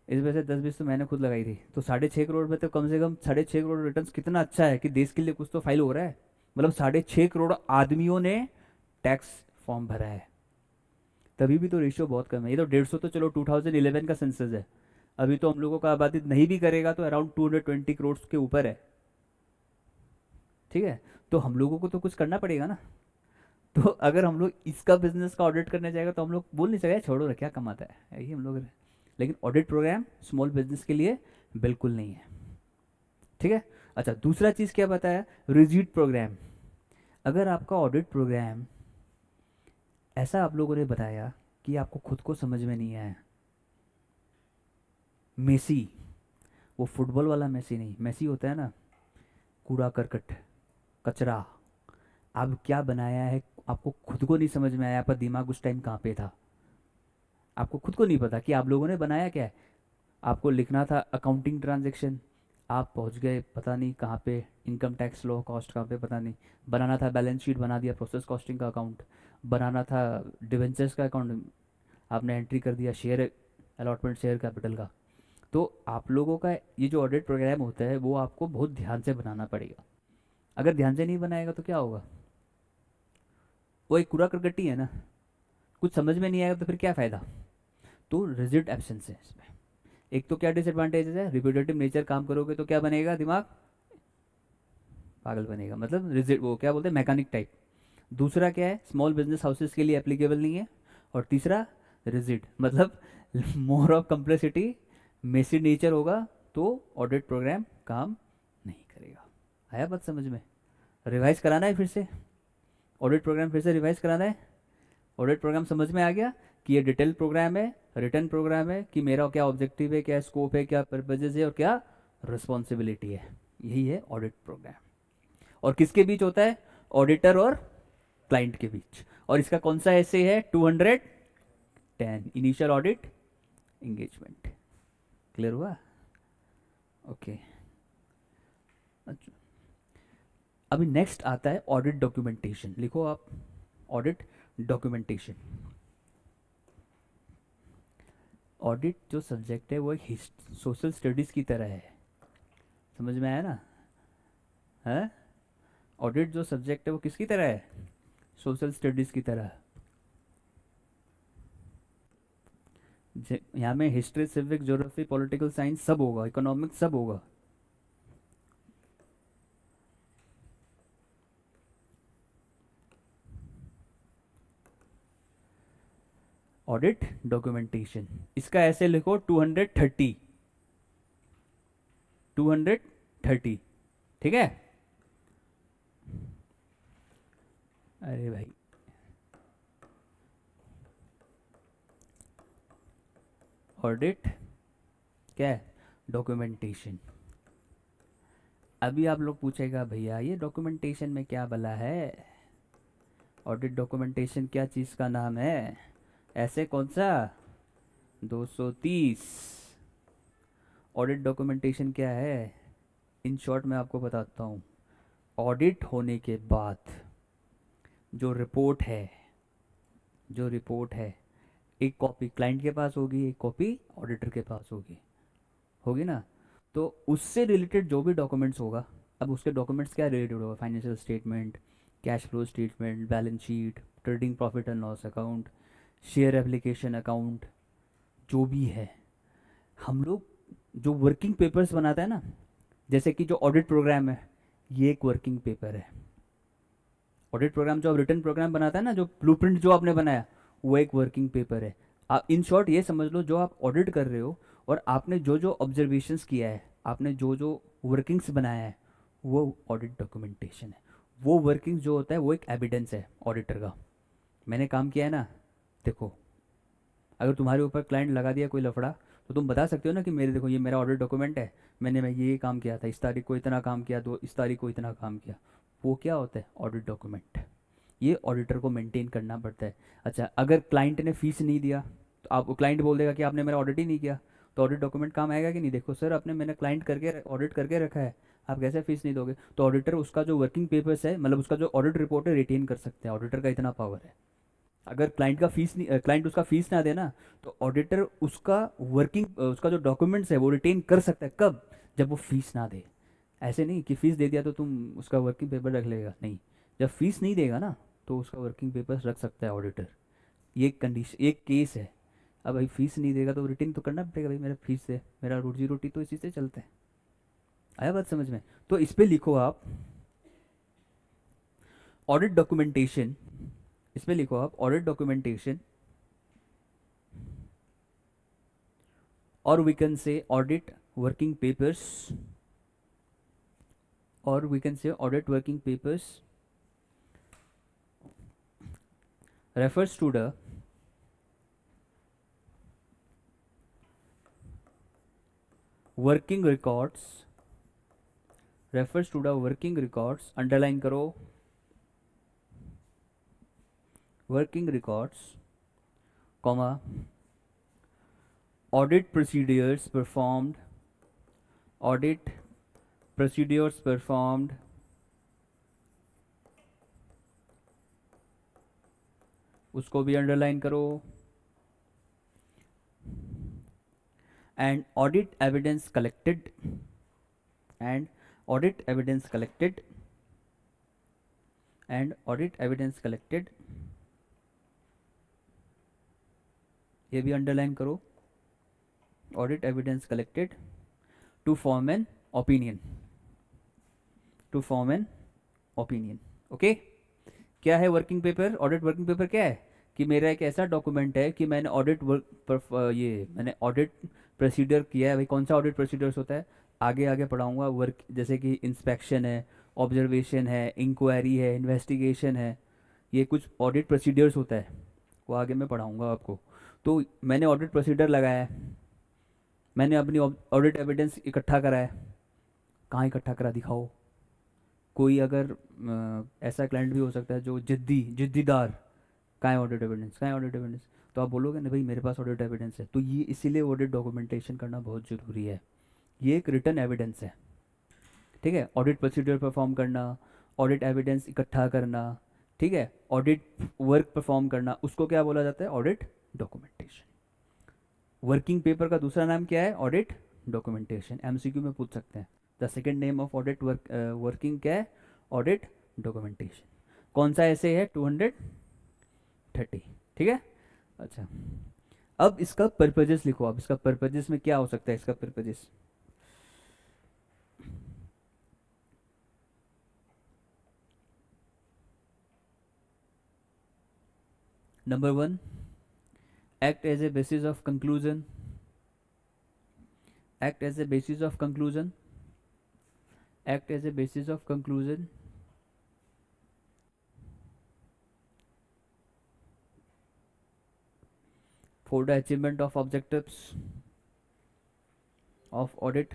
इस वजह से 10-20 तो मैंने खुद लगाई थी, तो 6.5 करोड़ में तो कम से कम 6.5 करोड़ रिटर्न कितना अच्छा है कि देश के लिए कुछ तो फाइल हो रहा है। मतलब 6.5 करोड़ आदमियों ने टैक्स फॉर्म भरा है, तभी भी तो रेशियो बहुत कम है। ये तो 150 तो चलो 2011 का सेंसस है, अभी तो हम लोगों का आबादी नहीं भी करेगा तो अराउंड 220 करोड़ के ऊपर है। ठीक है, तो हम लोगों को तो कुछ करना पड़ेगा ना। तो अगर हम लोग इसका बिजनेस का ऑडिट करने जाएगा तो हम लोग बोल नहीं सकते छोड़ो ना क्या कमाता है यही हम लोग। लेकिन ऑडिट प्रोग्राम स्मॉल बिजनेस के लिए बिल्कुल नहीं है। ठीक है, अच्छा दूसरा चीज़ क्या बताया, रिजिड प्रोग्राम। अगर आपका ऑडिट प्रोग्राम ऐसा आप लोगों ने बताया कि आपको खुद को समझ में नहीं आया, मेसी, वो फुटबॉल वाला मेसी नहीं, मेसी होता है ना कूड़ा करकट कचरा, अब क्या बनाया है आपको खुद को नहीं समझ में आया, आपका दिमाग उस टाइम कहाँ पे था, आपको खुद को नहीं पता कि आप लोगों ने बनाया क्या है। आपको लिखना था अकाउंटिंग ट्रांजैक्शन, आप पहुंच गए पता नहीं कहाँ पे, इनकम टैक्स लो कॉस्ट कहाँ पे पता नहीं। बनाना था बैलेंस शीट, बना दिया प्रोसेस कॉस्टिंग का अकाउंट। बनाना था डिवेंचर्स का अकाउंट, आपने एंट्री कर दिया शेयर अलॉटमेंट शेयर कैपिटल का। तो आप लोगों का ये जो ऑडिट प्रोग्राम होता है वो आपको बहुत ध्यान से बनाना पड़ेगा। अगर ध्यान से नहीं बनाएगा तो क्या होगा, वो एक कूड़ा करकट्टी है ना, कुछ समझ में नहीं आएगा तो फिर क्या फ़ायदा। तो रिजिड एब्सेंस है इसमें। एक तो क्या डिसएडवांटेजेस है, रिपीटेटिव नेचर काम करोगे तो क्या बनेगा, दिमाग पागल बनेगा, मतलब रिजिड, वो क्या बोलते हैं मैकेनिक टाइप। दूसरा क्या है, स्मॉल बिजनेस हाउसेस के लिए एप्लीकेबल नहीं है। और तीसरा रिजिड, मतलब more of complexity, messy nature होगा, तो ऑडिट प्रोग्राम काम नहीं करेगा। आया बात समझ में? रिवाइज कराना है फिर से, ऑडिट प्रोग्राम फिर से रिवाइज कराना है। ऑडिट प्रोग्राम समझ में आ गया कि ये डिटेल प्रोग्राम है, रिटर्न प्रोग्राम है, कि मेरा क्या ऑब्जेक्टिव है, क्या स्कोप है, क्या पर्पजेज है और क्या रिस्पॉन्सिबिलिटी है। यही है ऑडिट प्रोग्राम। और किसके बीच होता है, ऑडिटर और क्लाइंट के बीच। और इसका कौन सा ऐसे है, 210 इनिशियल ऑडिट एंगेजमेंट। क्लियर हुआ? ओके। अच्छा, अभी नेक्स्ट आता है ऑडिट डॉक्यूमेंटेशन। लिखो आप, ऑडिट डॉक्यूमेंटेशन। ऑडिट जो सब्जेक्ट है वो एक सोशल स्टडीज़ की तरह है, समझ में आया ना? है, ऑडिट जो सब्जेक्ट है वो किसकी तरह है, सोशल स्टडीज़ की तरह। यहाँ में history, civic, geography, political science सब होगा, इकोनॉमिक्स सब होगा। ऑडिट डॉक्यूमेंटेशन, इसका ऐसे लिखो 230, 230। ठीक है, अरे भाई ऑडिट क्या है, डॉक्यूमेंटेशन। अभी आप लोग पूछेगा भैया ये डॉक्यूमेंटेशन में क्या भला है, ऑडिट डॉक्यूमेंटेशन क्या चीज़ का नाम है, ऐसे कौन सा 230। ऑडिट डॉक्यूमेंटेशन क्या है, इन शॉर्ट मैं आपको बताता हूँ। ऑडिट होने के बाद जो रिपोर्ट है, जो रिपोर्ट है, एक कॉपी क्लाइंट के पास होगी, एक कॉपी ऑडिटर के पास होगी, होगी ना। तो उससे रिलेटेड जो भी डॉक्यूमेंट्स होगा, अब उसके डॉक्यूमेंट्स क्या रिलेटेड होगा, financial statement, cash flow statement, balance sheet, trading profit and loss account, share application account, जो भी है। हम लोग जो वर्किंग पेपर्स बनाते हैं ना, जैसे कि जो ऑडिट प्रोग्राम है, ये एक वर्किंग पेपर है। ऑडिट प्रोग्राम जो आप रिटर्न प्रोग्राम बनाता है ना, जो ब्लूप्रिंट जो आपने बनाया, वो एक वर्किंग पेपर है। आप इन शॉर्ट ये समझ लो, जो आप ऑडिट कर रहे हो और आपने जो जो ऑब्जर्वेशंस किया है, आपने जो जो वर्किंग्स बनाया है, वो ऑडिट डॉक्यूमेंटेशन है। वो वर्किंग्स जो होता है वो एक एविडेंस है ऑडिटर का। मैंने काम किया है ना, देखो, अगर तुम्हारे ऊपर क्लाइंट लगा दिया कोई लफड़ा, तो तुम बता सकते हो ना कि मेरे देखो ये मेरा ऑडिट डॉक्यूमेंट है, मैं ये काम किया था, इस तारीख को इतना काम किया, दो इस तारीख को इतना काम किया। वो क्या होता है? Audit document. ये ऑडिटर को मेंटेन करना पड़ता है। अच्छा, अगर क्लाइंट ने फीस नहीं दिया, तो आप क्लाइंट बोल देगा कि आपने मेरा ऑडिट ही नहीं किया, तो ऑडिट डॉक्यूमेंट काम आएगा कि नहीं? देखो सर, आपने मैंने क्लाइंट करके ऑडिट करके रखा है, आप कैसे फीस नहीं दोगे? तो ऑडिटर उसका जो वर्किंग पेपर्स है, मतलब उसका जो ऑडिट रिपोर्ट है, रिटेन कर सकते हैं। ऑडिटर का इतना पावर है। अगर क्लाइंट का फीस नहीं, क्लाइंट उसका फीस ना देना, तो ऑडिटर उसका वर्किंग उसका जो डॉक्यूमेंट्स है वो रिटेन कर सकता है। कब? जब वो फीस ना दे। ऐसे नहीं कि फीस दे दिया तो तुम उसका वर्किंग पेपर रख लेगा, नहीं। जब फीस नहीं देगा ना, तो उसका वर्किंग पेपर रख सकता है ऑडिटर। ये एक कंडीशन, एक केस है। अब भाई फीस नहीं देगा तो रिटेन तो करना पड़ेगा, भाई मेरा फीस है, मेरा रोजी रोटी तो इसी से चलता है। आया बात समझ में? तो इस पे लिखो आप ऑडिट डॉक्यूमेंटेशन, इस पे लिखो आप audit documentation, or we can say audit working papers, or we can say audit working papers refers to the working records, refers to the working records, underline करो, working records, comma, audit procedures performed, audit procedures performed, उसको भी underline करो, and audit evidence collected, and audit evidence collected, and audit evidence collected, ये भी underline करो, audit evidence collected to form an opinion, to form an opinion. Okay? क्या है working paper? Audit working paper क्या है? कि मेरा एक ऐसा डॉक्यूमेंट है कि मैंने ऑडिट ये मैंने ऑडिट प्रोसीजर किया है। भाई कौन सा ऑडिट प्रोसीजर्स होता है? आगे आगे पढ़ाऊंगा। वर्क जैसे कि इंस्पेक्शन है, ऑब्जर्वेशन है, इंक्वायरी है, इन्वेस्टिगेशन है, ये कुछ ऑडिट प्रोसीजर्स होता है, वो आगे मैं पढ़ाऊंगा आपको। तो मैंने ऑडिट प्रोसीजर लगाया है, मैंने अपनी ऑडिट एविडेंस इकट्ठा करा है। कहाँ इकट्ठा करा? दिखाओ। कोई अगर ऐसा क्लाइंट भी हो सकता है जो जिद्दीदार, कहाँ है ऑडिट एविडेंस, कहाँ है ऑडिट एविडेंस? तो आप बोलोगे ना भाई मेरे पास ऑडिट एविडेंस है। तो ये इसीलिए ऑडिट डॉक्यूमेंटेशन करना बहुत ज़रूरी है। ये एक रिटर्न एविडेंस है, ठीक है? ऑडिट प्रोसीजर परफॉर्म करना, ऑडिट एविडेंस इकट्ठा करना, ठीक है, ऑडिट वर्क परफॉर्म करना, उसको क्या बोला जाता है? Audit documentation. वर्किंग पेपर का दूसरा नाम क्या है? Audit documentation. एमसीक्यू में पूछ सकते हैं, the second name of audit working क्या है? Audit documentation. कौन सा ऐसे है? 230, ठीक है? अच्छा, अब इसका पर्पजेस लिखो। अब इसका पर्पजेस में क्या हो सकता है? इसका purposes, number 1, act as a basis of conclusion, act as a basis of conclusion, act as a basis of conclusion, for the achievement of objectives of audit.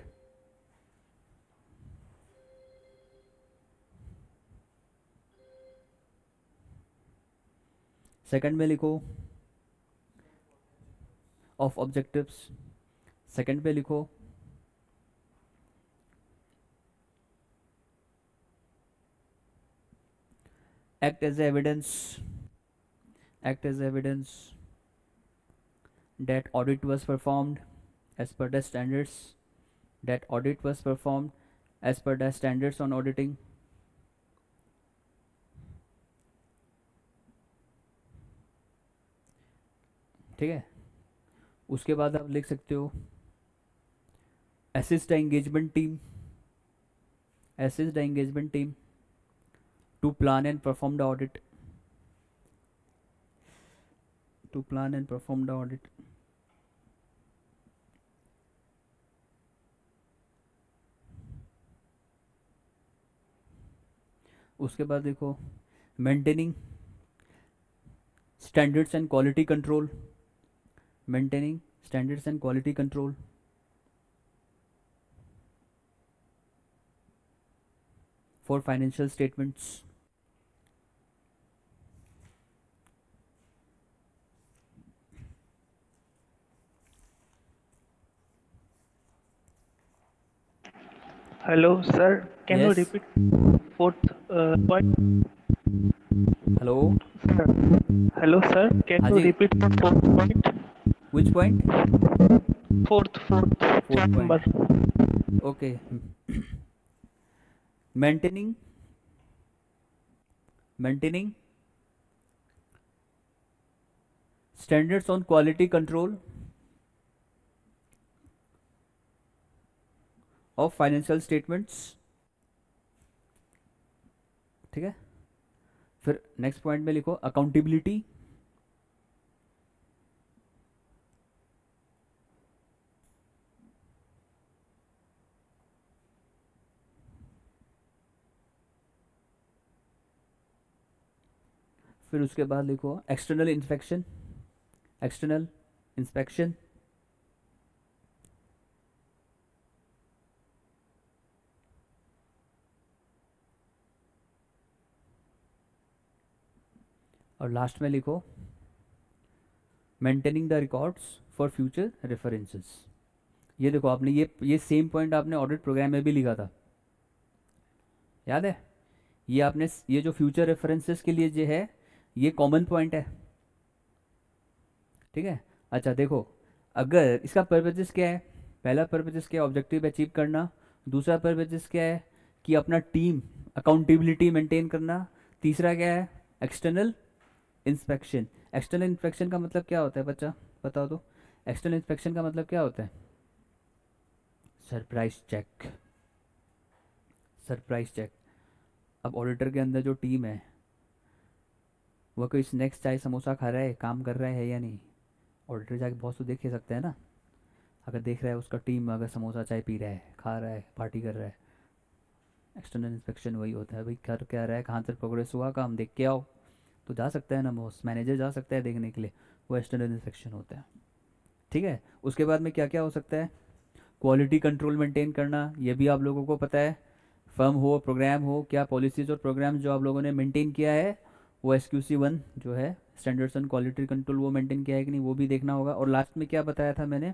Second में लिखो ऑफ ऑब्जेक्टिव्स, सेकंड पे लिखो act as evidence, act as evidence that audit was performed as per the standards, that audit was performed as per the standards on auditing. ठीक है। उसके बाद आप लिख सकते हो assist the engagement team, assist the engagement team to plan and perform the audit, to plan and perform the audit. उसके बाद देखो maintaining standards and quality control, maintaining standards and quality control for financial statements. Hello, sir. Can you Yes. repeat fourth point? Hello. Sir. Hello, sir. Can हाँ you जी. repeat the fourth point? Which point? Fourth Fourth number. point. Okay. maintaining standards on quality control of financial statements. ठीक है। फिर next point में लिखो accountability, फिर उसके बाद लिखो एक्सटर्नल इंस्पेक्शन, एक्सटर्नल इंस्पेक्शन, और लास्ट में लिखो maintaining the records for future references. ये देखो आपने ये सेम पॉइंट आपने ऑडिट प्रोग्राम में भी लिखा था, याद है? ये आपने ये जो फ्यूचर रेफरेंसेस के लिए जो है ये कॉमन पॉइंट है, ठीक है। अच्छा देखो, अगर इसका पर्पजेस क्या है, पहला पर्पजेस क्या है, ऑब्जेक्टिव अचीव करना। दूसरा पर्पजेस क्या है कि अपना टीम अकाउंटेबिलिटी मेंटेन करना। तीसरा क्या है, एक्सटर्नल इंस्पेक्शन। एक्सटर्नल इंस्पेक्शन का मतलब क्या होता है बच्चा, बताओ तो। एक्सटर्नल इंस्पेक्शन का मतलब क्या होता है? Surprise check, surprise check. अब ऑडिटर के अंदर जो टीम है वह कोई स्नैक्स चाय समोसा खा रहा है, काम कर रहा है या नहीं? ऑडिटर जाके बॉस तो देख ही सकते हैं ना। अगर देख रहा है उसका टीम अगर समोसा चाय पी रहा है, खा रहा है, पार्टी कर रहा है, एक्सटर्नल इंस्पेक्शन वही होता है भाई। कर क्या रहा है, कहाँ तक प्रोग्रेस हुआ, काम देख के आओ। तो जा सकता है ना बॉस, मैनेजर जा सकता है देखने के लिए, वो एक्सटर्नल इंस्पेक्शन होता है, ठीक है। उसके बाद में क्या क्या हो सकता है, क्वालिटी कंट्रोल मेंटेन करना, ये भी आप लोगों को पता है। फर्म हो, प्रोग्राम हो, क्या पॉलिसीज़ और प्रोग्राम जो आप लोगों ने मेंटेन किया है वो SQC 1 जो है स्टैंडर्ड्स एंड क्वालिटी कंट्रोल वो मेंटेन किया है कि नहीं, वो भी देखना होगा। और लास्ट में क्या बताया था मैंने,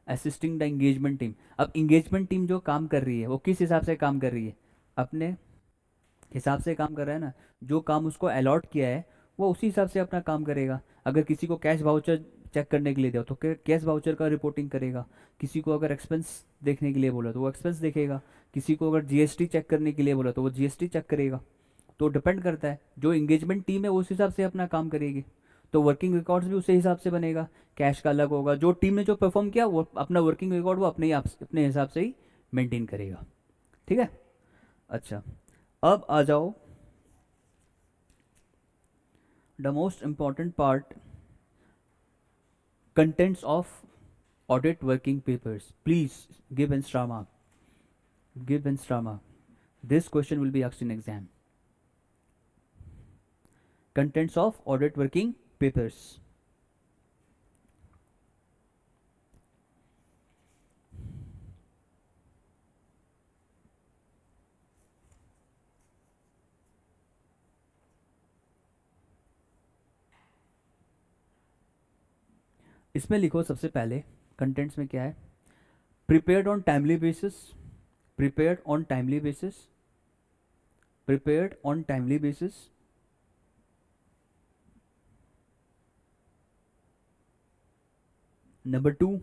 असिस्टिंग द इंगेजमेंट टीम। अब इंगेजमेंट टीम जो काम कर रही है वो किस हिसाब से काम कर रही है, अपने हिसाब से काम कर रहा है ना। जो काम उसको अलॉट किया है वो उसी हिसाब से अपना काम करेगा। अगर किसी को कैश वाउचर चेक करने के लिए दो तो कैश वाउचर का रिपोर्टिंग करेगा। किसी को अगर एक्सपेंस देखने के लिए बोला तो वो एक्सपेंस देखेगा। किसी को अगर GST चेक करने के लिए बोला तो वो GST चेक करेगा। तो डिपेंड करता है, जो इंगेजमेंट टीम है उस हिसाब से अपना काम करेगी। तो वर्किंग रिकॉर्ड्स भी उसी हिसाब से बनेगा, कैश का अलग होगा। जो टीम ने जो परफॉर्म किया वो अपना वर्किंग रिकॉर्ड वो अपने हिसाब से ही मेंटेन करेगा, ठीक है। अच्छा, अब आ जाओ the most important part, contents of audit working papers. Please give and star mark, give and star mark. This question will be asked in exam. Contents of audit working papers. इसमें लिखो सबसे पहले कंटेंट्स में क्या है, prepared on timely basis, prepared on timely basis, prepared on timely basis. Number 2,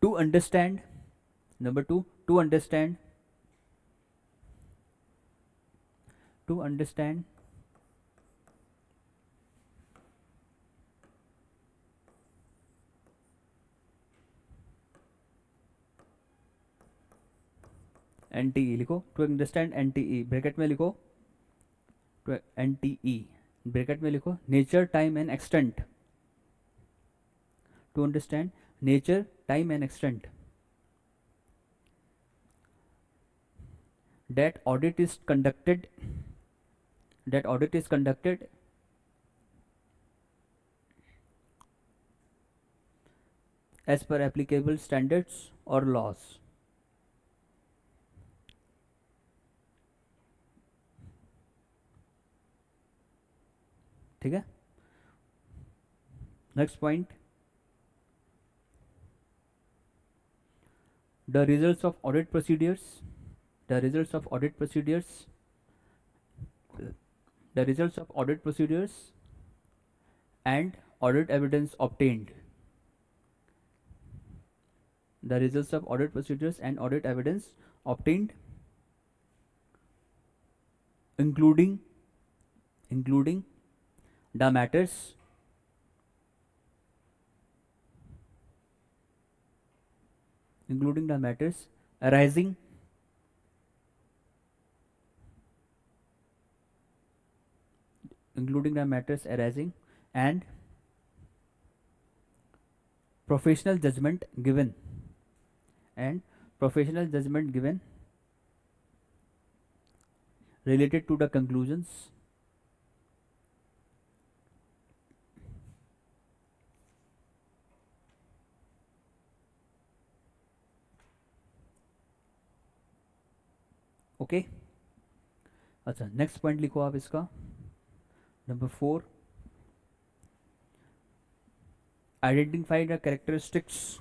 to understand Number 2, to understand NTE लिखो, to understand NTE bracket में लिखो, टू NTE ब्रैकेट में लिखो, nature time and extent, to understand nature time and extent, that audit is conducted as per applicable standards or laws. ठीक है, next point, the results of audit procedures and audit evidence obtained, the results of audit procedures and audit evidence obtained, including the matters arising and professional judgment given related to the conclusions okay. अच्छा, next point लिखो आप इसका, number 4, identify the characteristics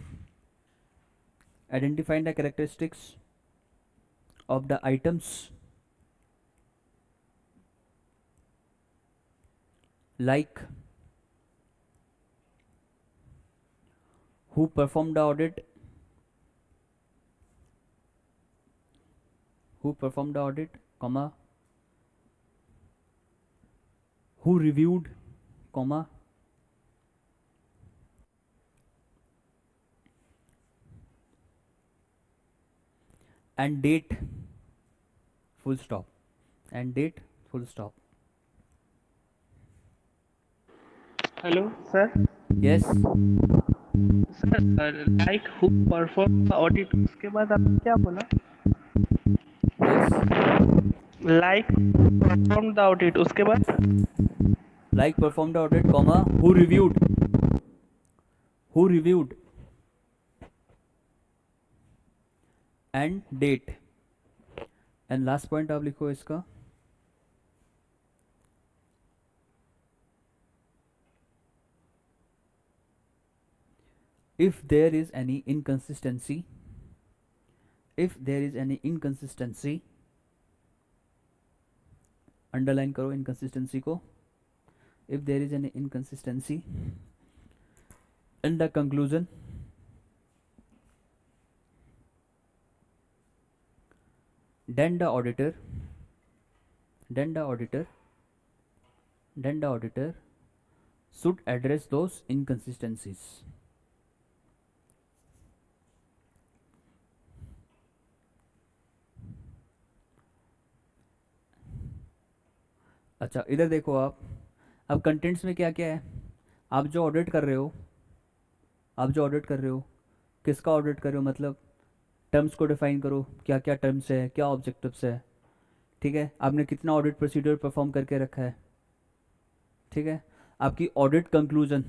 of the items like who performed the audit, comma, who reviewed, comma, and date, full stop, Hello, sir. yes, Sir, like who performed the audit, उसके बाद आपने क्या बोला? yes, Like performed the audit, उसके बाद like performed the audit, comma, who reviewed, and date, and last point आप लिखो इसका, if there is any inconsistency, underline करो inconsistency को, if there is any inconsistency in the conclusion, then the auditor should address those inconsistencies. अच्छा, इधर देखो आप, अब कंटेंट्स में क्या क्या है, आप जो ऑडिट कर रहे हो, किसका ऑडिट कर रहे हो, मतलब टर्म्स को डिफाइन करो, क्या क्या टर्म्स है, क्या ऑब्जेक्टिव्स है, ठीक है, आपने कितना ऑडिट प्रोसीजर परफॉर्म करके रखा है, ठीक है, आपकी ऑडिट कंक्लूजन,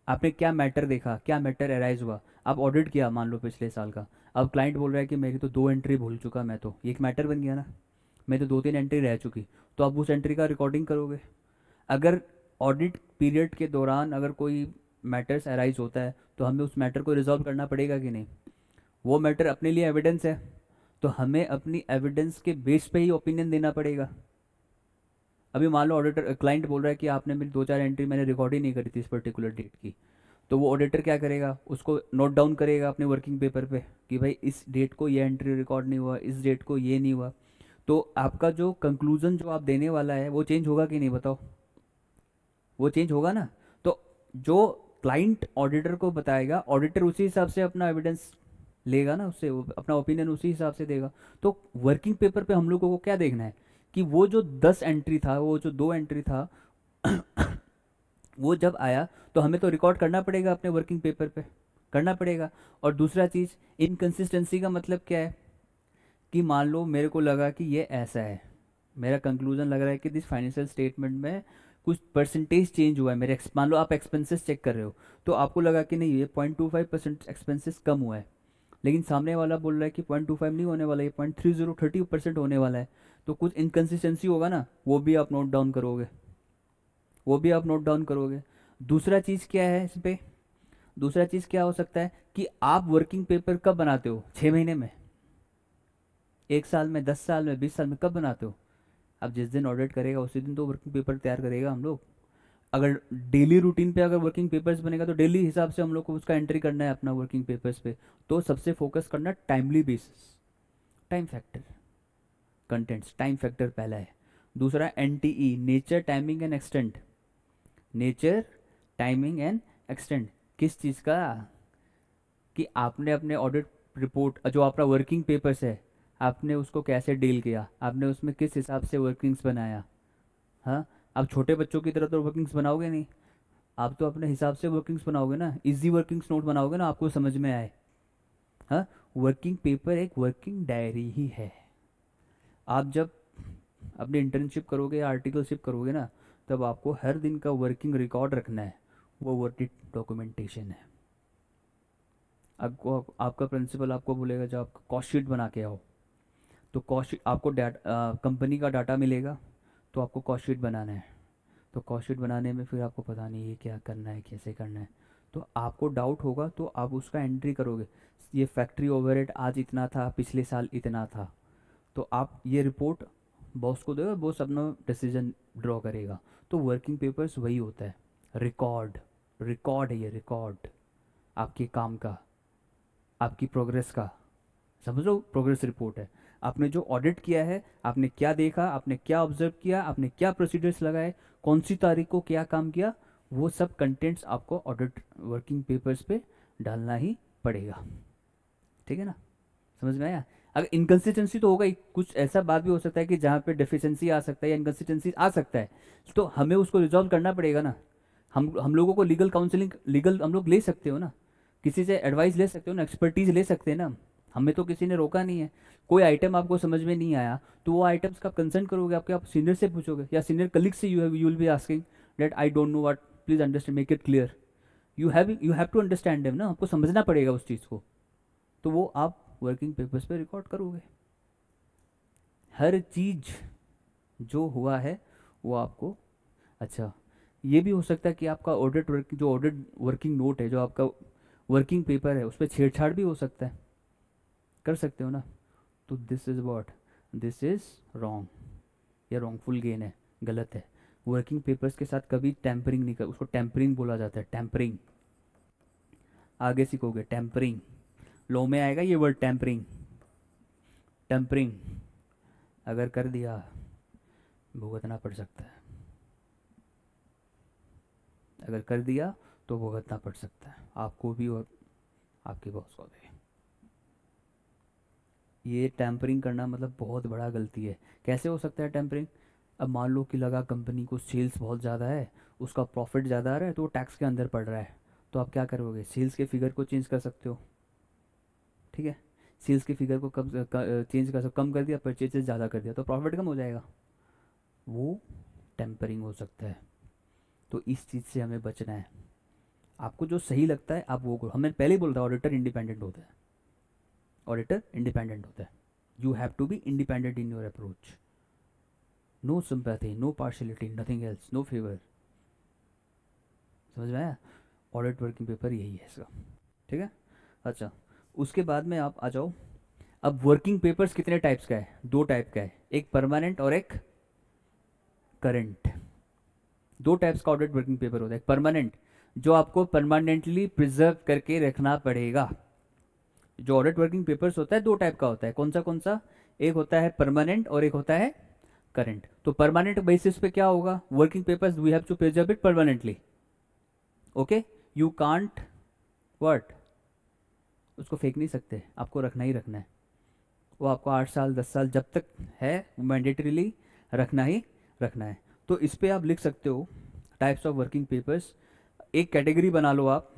आपने क्या मैटर देखा, क्या मैटर अराइज हुआ, आप ऑडिट किया मान लो पिछले साल का, अब क्लाइंट बोल रहा है कि मेरी तो 2 एंट्री भूल चुका, मैं तो, ये एक मैटर बन गया ना, मैं तो 2-3 एंट्री रह चुकी, तो आप उस एंट्री का रिकॉर्डिंग करोगे। अगर ऑडिट पीरियड के दौरान अगर कोई मैटर्स अराइज होता है तो हमें उस मैटर को रिजॉल्व करना पड़ेगा कि नहीं, वो मैटर अपने लिए एविडेंस है, तो हमें अपनी एविडेंस के बेस पे ही ओपिनियन देना पड़ेगा। अभी मान लो ऑडिटर क्लाइंट बोल रहा है कि आपने मेरी 2-4 एंट्री मैंने रिकॉर्ड ही नहीं करी थी इस पर्टिकुलर डेट की, तो वो ऑडिटर क्या करेगा, उसको नोट डाउन करेगा अपने वर्किंग पेपर पे कि भाई इस डेट को ये एंट्री रिकॉर्ड नहीं हुआ, इस डेट को ये नहीं हुआ। तो आपका जो कंक्लूजन जो आप देने वाला है वो चेंज होगा कि नहीं, बताओ? वो चेंज होगा ना। तो जो क्लाइंट ऑडिटर को बताएगा, ऑडिटर उसी हिसाब से अपना एविडेंस लेगा ना, उससे वो अपना ओपिनियन उसी हिसाब से देगा। तो वर्किंग पेपर पे हम लोगों को क्या देखना है कि वो जो 10 एंट्री था, वो जो 2 एंट्री था वो जब आया तो हमें तो रिकॉर्ड करना पड़ेगा अपने वर्किंग पेपर पे, करना पड़ेगा। और दूसरा चीज़, इनकन्सिस्टेंसी का मतलब क्या है कि मान लो मेरे को लगा कि ये ऐसा है, मेरा कंक्लूजन लग रहा है कि दिस फाइनेंशियल स्टेटमेंट में कुछ परसेंटेज चेंज हुआ है मेरे मान लो आप एक्सपेंसेस चेक कर रहे हो, तो आपको लगा कि नहीं ये 0.25% एक्सपेंसेस कम हुआ है, लेकिन सामने वाला बोल रहा है कि 0.25 नहीं होने वाला, ये 0.30% होने वाला है। तो कुछ इनकन्सिस्टेंसी होगा ना, वो भी आप नोट डाउन करोगे, वो भी आप नोट डाउन करोगे। दूसरा चीज़ क्या है इस पे, दूसरा चीज़ क्या हो सकता है कि आप वर्किंग पेपर कब बनाते हो, 6 महीने में, 1 साल में, 10 साल में, 20 साल में, कब बनाते हो? अब जिस दिन ऑडिट करेगा उसी दिन तो वर्किंग पेपर तैयार करेगा हम लोग। अगर डेली रूटीन पे अगर वर्किंग पेपर्स बनेगा तो डेली हिसाब से हम लोग को उसका एंट्री करना है अपना वर्किंग पेपर्स पे। तो सबसे फोकस करना timely basis, time factor, contents, time factor पहला है। दूसरा NTE, nature timing and extent, nature timing and extent किस चीज़ का, कि आपने अपने ऑडिट रिपोर्ट जो आपका वर्किंग पेपर्स है आपने उसको कैसे डील किया, आपने उसमें किस हिसाब से वर्किंग्स बनाया। हाँ, आप छोटे बच्चों की तरह तो वर्किंग्स बनाओगे नहीं, आप तो अपने हिसाब से वर्किंग्स बनाओगे ना, इजी वर्किंग्स नोट बनाओगे ना, आपको समझ में आए। हाँ, वर्किंग पेपर एक वर्किंग डायरी ही है। आप जब अपनी इंटर्नशिप करोगे या आर्टिकलशिप करोगे ना, तब आपको हर दिन का वर्किंग रिकॉर्ड रखना है, वो वर्किंग डॉक्यूमेंटेशन है। आपको आपका प्रिंसिपल आपको बोलेगा जब आप कॉस्ट शीट बना के आओ, तो कॉस्ट शीट आपको कंपनी का डाटा मिलेगा, तो आपको कॉस्ट शीट बनाना है। तो कॉस्ट शीट बनाने में फिर आपको पता नहीं है क्या करना है, कैसे करना है, तो आपको डाउट होगा तो आप उसका एंट्री करोगे, ये फैक्ट्री ओवरहेड आज इतना था, पिछले साल इतना था, तो आप ये रिपोर्ट बॉस को दोगे, बॉस अपना डिसीजन ड्रॉ करेगा। तो वर्किंग पेपर्स वही होता है, रिकॉर्ड, रिकॉर्ड है ये, रिकॉर्ड आपके काम का, आपकी प्रोग्रेस का, समझ लो प्रोग्रेस रिपोर्ट है। आपने जो ऑडिट किया है, आपने क्या देखा, आपने क्या ऑब्जर्व किया, आपने क्या प्रोसीजर्स लगाए, कौन सी तारीख को क्या काम किया, वो सब कंटेंट्स आपको ऑडिट वर्किंग पेपर्स पे डालना ही पड़ेगा। ठीक है ना, समझ में आया? अगर इनकन्सिस्टेंसी तो होगा ही, कुछ ऐसा बात भी हो सकता है कि जहाँ पे डेफिशिएंसी आ सकता है या इनकन्सिस्टेंसी आ सकता है, तो हमें उसको रिजॉल्व करना पड़ेगा ना। हम लोगों को लीगल काउंसलिंग, लीगल हम लोग ले सकते हो ना, किसी से एडवाइस ले सकते हो ना, एक्सपर्टीज ले सकते हैं ना, हमें तो किसी ने रोका नहीं है। कोई आइटम आपको समझ में नहीं आया तो वो आइटम्स का आप कंसर्न करोगे, आपके आप सीनियर से पूछोगे या सीनियर कलीग से, you will be asking that I don't know what, please understand, make it clear. You have to understand them ना, आपको समझना पड़ेगा उस चीज़ को, तो वो आप वर्किंग पेपर्स पे रिकॉर्ड करोगे। हर चीज़ जो हुआ है वो आपको, अच्छा ये भी हो सकता है कि आपका ऑडिट वर्क, जो ऑडिट वर्किंग नोट है, जो आपका वर्किंग पेपर है, उस पर छेड़छाड़ भी हो सकता है, कर सकते हो ना। तो this is what, this is wrong, या रॉन्गफुल गेन है, गलत है। वर्किंग पेपर्स के साथ कभी टैंपरिंग नहीं कर, उसको टैंपरिंग बोला जाता है, टैंपरिंग। आगे सीखोगे टैंपरिंग, लॉ में आएगा ये वर्ड टैंपरिंग। टैंपरिंग अगर कर दिया भुगतना पड़ सकता है, अगर कर दिया तो भुगतना पड़ सकता है, आपको भी और आपके बॉस को भी। ये टैंपरिंग करना मतलब बहुत बड़ा गलती है। कैसे हो सकता है टैंपरिंग? अब मान लो कि लगा कंपनी को सेल्स बहुत ज़्यादा है, उसका प्रॉफिट ज़्यादा आ रहा है, तो वो टैक्स के अंदर पड़ रहा है, तो आप क्या करोगे, सेल्स के फिगर को चेंज कर सकते हो। ठीक है, सेल्स के फिगर को कम चेंज कर सकते, कम कर दिया, परचेजेस ज़्यादा कर दिया, तो प्रॉफिट कम हो जाएगा, वो टेम्परिंग हो सकता है। तो इस चीज़ से हमें बचना है। आपको जो सही लगता है आप वो करो। हमने पहले ही बोला था ऑडिटर इंडिपेंडेंट होता है, ऑडिटर इंडिपेंडेंट होता है। You have to be independent in your approach, no sympathy, no partiality, nothing else, no favour. समझ में आया? ऑडिट वर्किंग पेपर यही है इसका। ठीक है, अच्छा उसके बाद में आप आ जाओ। अब वर्किंग पेपर्स कितने टाइप्स का है? 2 टाइप का है, एक परमानेंट और एक करंट। 2 टाइप्स का ऑडिट वर्किंग पेपर होता है, एक परमानेंट जो आपको परमानेंटली प्रिजर्व करके रखना पड़ेगा। जो ऑडिट वर्किंग पेपर्स होता है दो टाइप का होता है, कौन सा, एक होता है परमानेंट और एक होता है करंट। तो परमानेंट बेसिस पे क्या होगा, working papers we have to preserve it permanently, okay, you can't what, उसको फेंक नहीं सकते, आपको रखना ही रखना है। वो आपको 8 साल 10 साल जब तक है मैंडेटरीली रखना ही रखना है। तो इस पे आप लिख सकते हो टाइप्स ऑफ वर्किंग पेपर्स। एक कैटेगरी बना लो आप,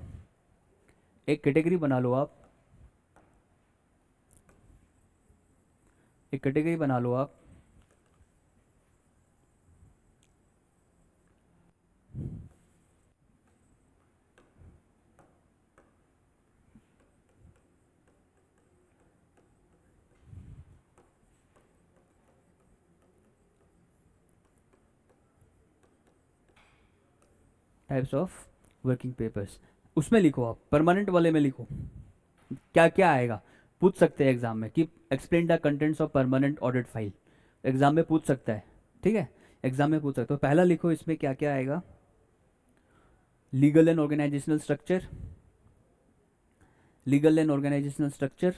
एक कैटेगरी बना लो आप, एक कैटेगरी बना लो आप। टाइप्स ऑफ वर्किंग पेपर्स, उसमें लिखो आप, परमानेंट वाले में लिखो क्या क्या आएगा। पूछ सकते हैं एग्जाम में कि explain the contents of permanent audit file, exam में पूछ सकता है, ठीक है, एग्जाम में पूछ सकते हो। पहला लिखो इसमें क्या क्या आएगा, legal and organisational structure, legal and organisational structure,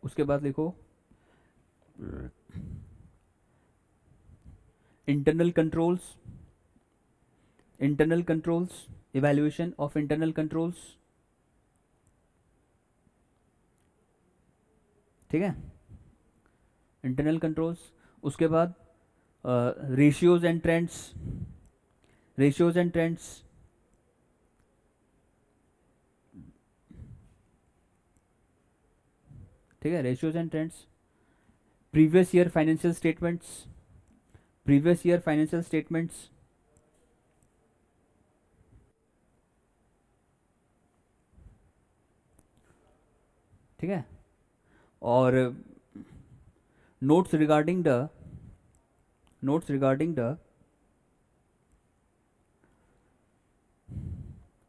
उसके बाद लिखो internal controls, internal controls, evaluation of internal controls, ठीक है, इंटरनल कंट्रोल्स। उसके बाद ratios and trends, ratios and trends, ठीक है, ratios and trends. Previous year financial statements, previous year financial statements, ठीक है, और notes regarding the, notes regarding the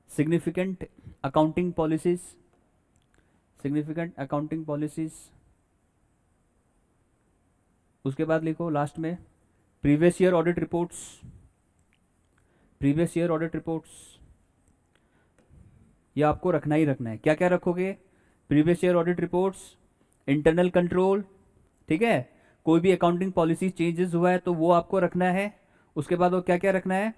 significant accounting policies, significant accounting policies. उसके बाद लिखो लास्ट में previous year audit reports, previous year audit reports, ये आपको रखना ही रखना है। क्या क्या रखोगे, previous year audit reports, internal control, ठीक है, कोई भी अकाउंटिंग पॉलिसी चेंजेस हुआ है तो वो आपको रखना है। उसके बाद वो क्या क्या रखना है,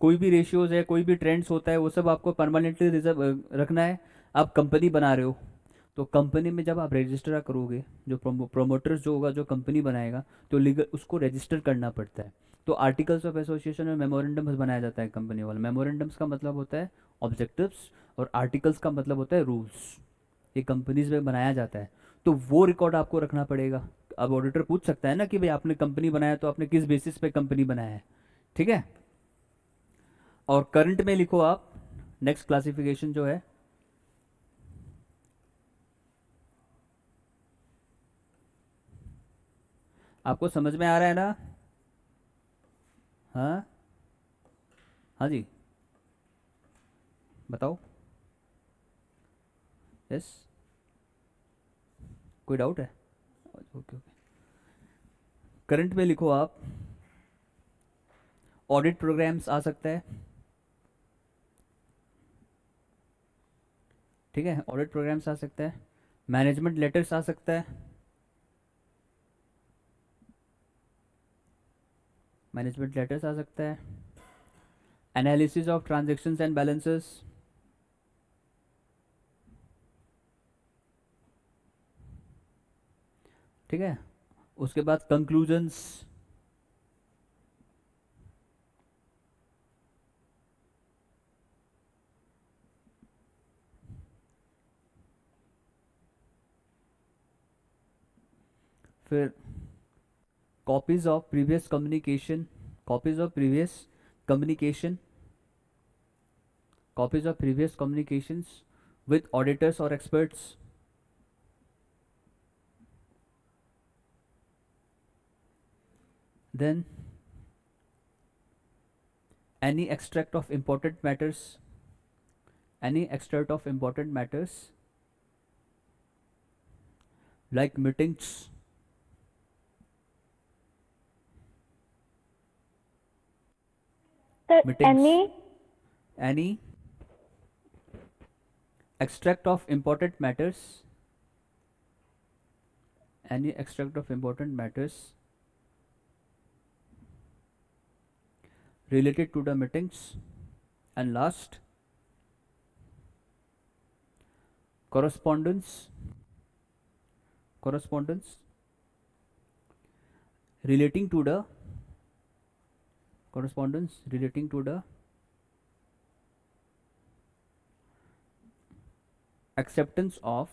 कोई भी रेशियोज है, कोई भी ट्रेंड्स होता है, वो सब आपको परमानेंटली रिजर्व रखना है। आप कंपनी बना रहे हो तो कंपनी में जब आप रजिस्टर करोगे, जो प्रोमोटर्स जो होगा, जो कंपनी बनाएगा, तो लीगल उसको रजिस्टर करना पड़ता है। तो आर्टिकल्स ऑफ एसोसिएशन में मेमोरेंडम्स बनाया जाता है कंपनी वाला। मेमोरेंडम्स का मतलब होता है ऑब्जेक्टिव्स और आर्टिकल्स का मतलब होता है रूल्स। ये कंपनीज में बनाया जाता है, तो वो रिकॉर्ड आपको रखना पड़ेगा। अब ऑडिटर पूछ सकता है ना कि भाई आपने कंपनी बनाया तो आपने किस बेसिस पे कंपनी बनाया है, ठीक है। और करंट में लिखो आप नेक्स्ट क्लासिफिकेशन जो है, आपको समझ में आ रहा है ना? हाँ, हाँ जी, बताओ, यस, कोई डाउट है? ओके ओके, करंट में लिखो आप ऑडिट प्रोग्राम्स आ सकता है, ठीक है, ऑडिट प्रोग्राम्स आ सकता है, मैनेजमेंट लेटर्स आ सकता है, मैनेजमेंट लेटर्स आ सकता है, analysis of transactions and balances, ठीक है। उसके बाद कंक्लूजन्स, फिर copies of previous communication, copies of previous communication, copies of previous communications with auditors और experts, then any extract of important matters, any extract of important matters like meetings, Sir, meetings, any extract of important matters, any extract of important matters related to the meetings, and last, correspondence, correspondence relating to the correspondence relating to the acceptance of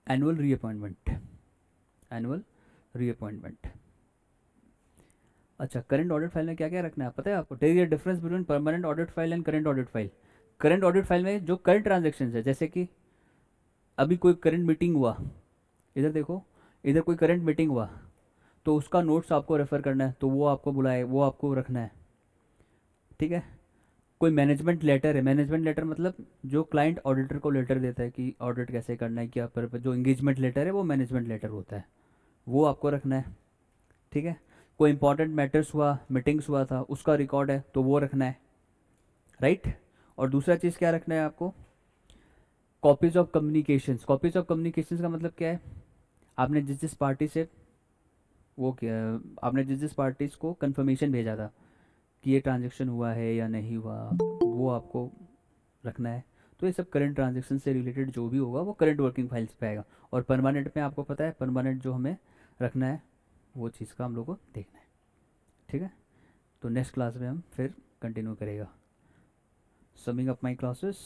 annual reappointment, annual reappointment. अच्छा, current audit file में क्या क्या रखना है पता है आपको? Take the difference between permanent audit file and current audit file. Current audit file में जो करंट ट्रांजेक्शन है, जैसे कि अभी कोई करंट मीटिंग हुआ, इधर देखो, इधर कोई करंट मीटिंग हुआ तो उसका नोट्स आपको रेफ़र करना है, तो वो आपको बुलाए, वो आपको रखना है. ठीक है. कोई मैनेजमेंट लेटर है, मैनेजमेंट लेटर मतलब जो क्लाइंट ऑडिटर को लेटर देता है कि ऑडिट कैसे करना है, क्या पर जो इंगेजमेंट लेटर है वो मैनेजमेंट लेटर होता है, वो आपको रखना है. ठीक है. कोई इंपॉर्टेंट मैटर्स हुआ, मीटिंग्स हुआ था, उसका रिकॉर्ड है तो वो रखना है. राइट. और दूसरा चीज़ क्या रखना है आपको? Copies of communications. Copies of communications का मतलब क्या है? आपने जिस जिस पार्टी से वो किया, आपने जिस जिस पार्टीज को कंफर्मेशन भेजा था कि ये ट्रांजेक्शन हुआ है या नहीं हुआ, वो आपको रखना है. तो ये सब करंट ट्रांजेक्शन से रिलेटेड जो भी होगा वो करंट वर्किंग फाइल्स पे आएगा. और परमानेंट में आपको पता है, परमानेंट जो हमें रखना है वो चीज़ का हम लोग को देखना है. ठीक है. तो नेक्स्ट क्लास में हम फिर कंटिन्यू करेगा. Summing up my classes.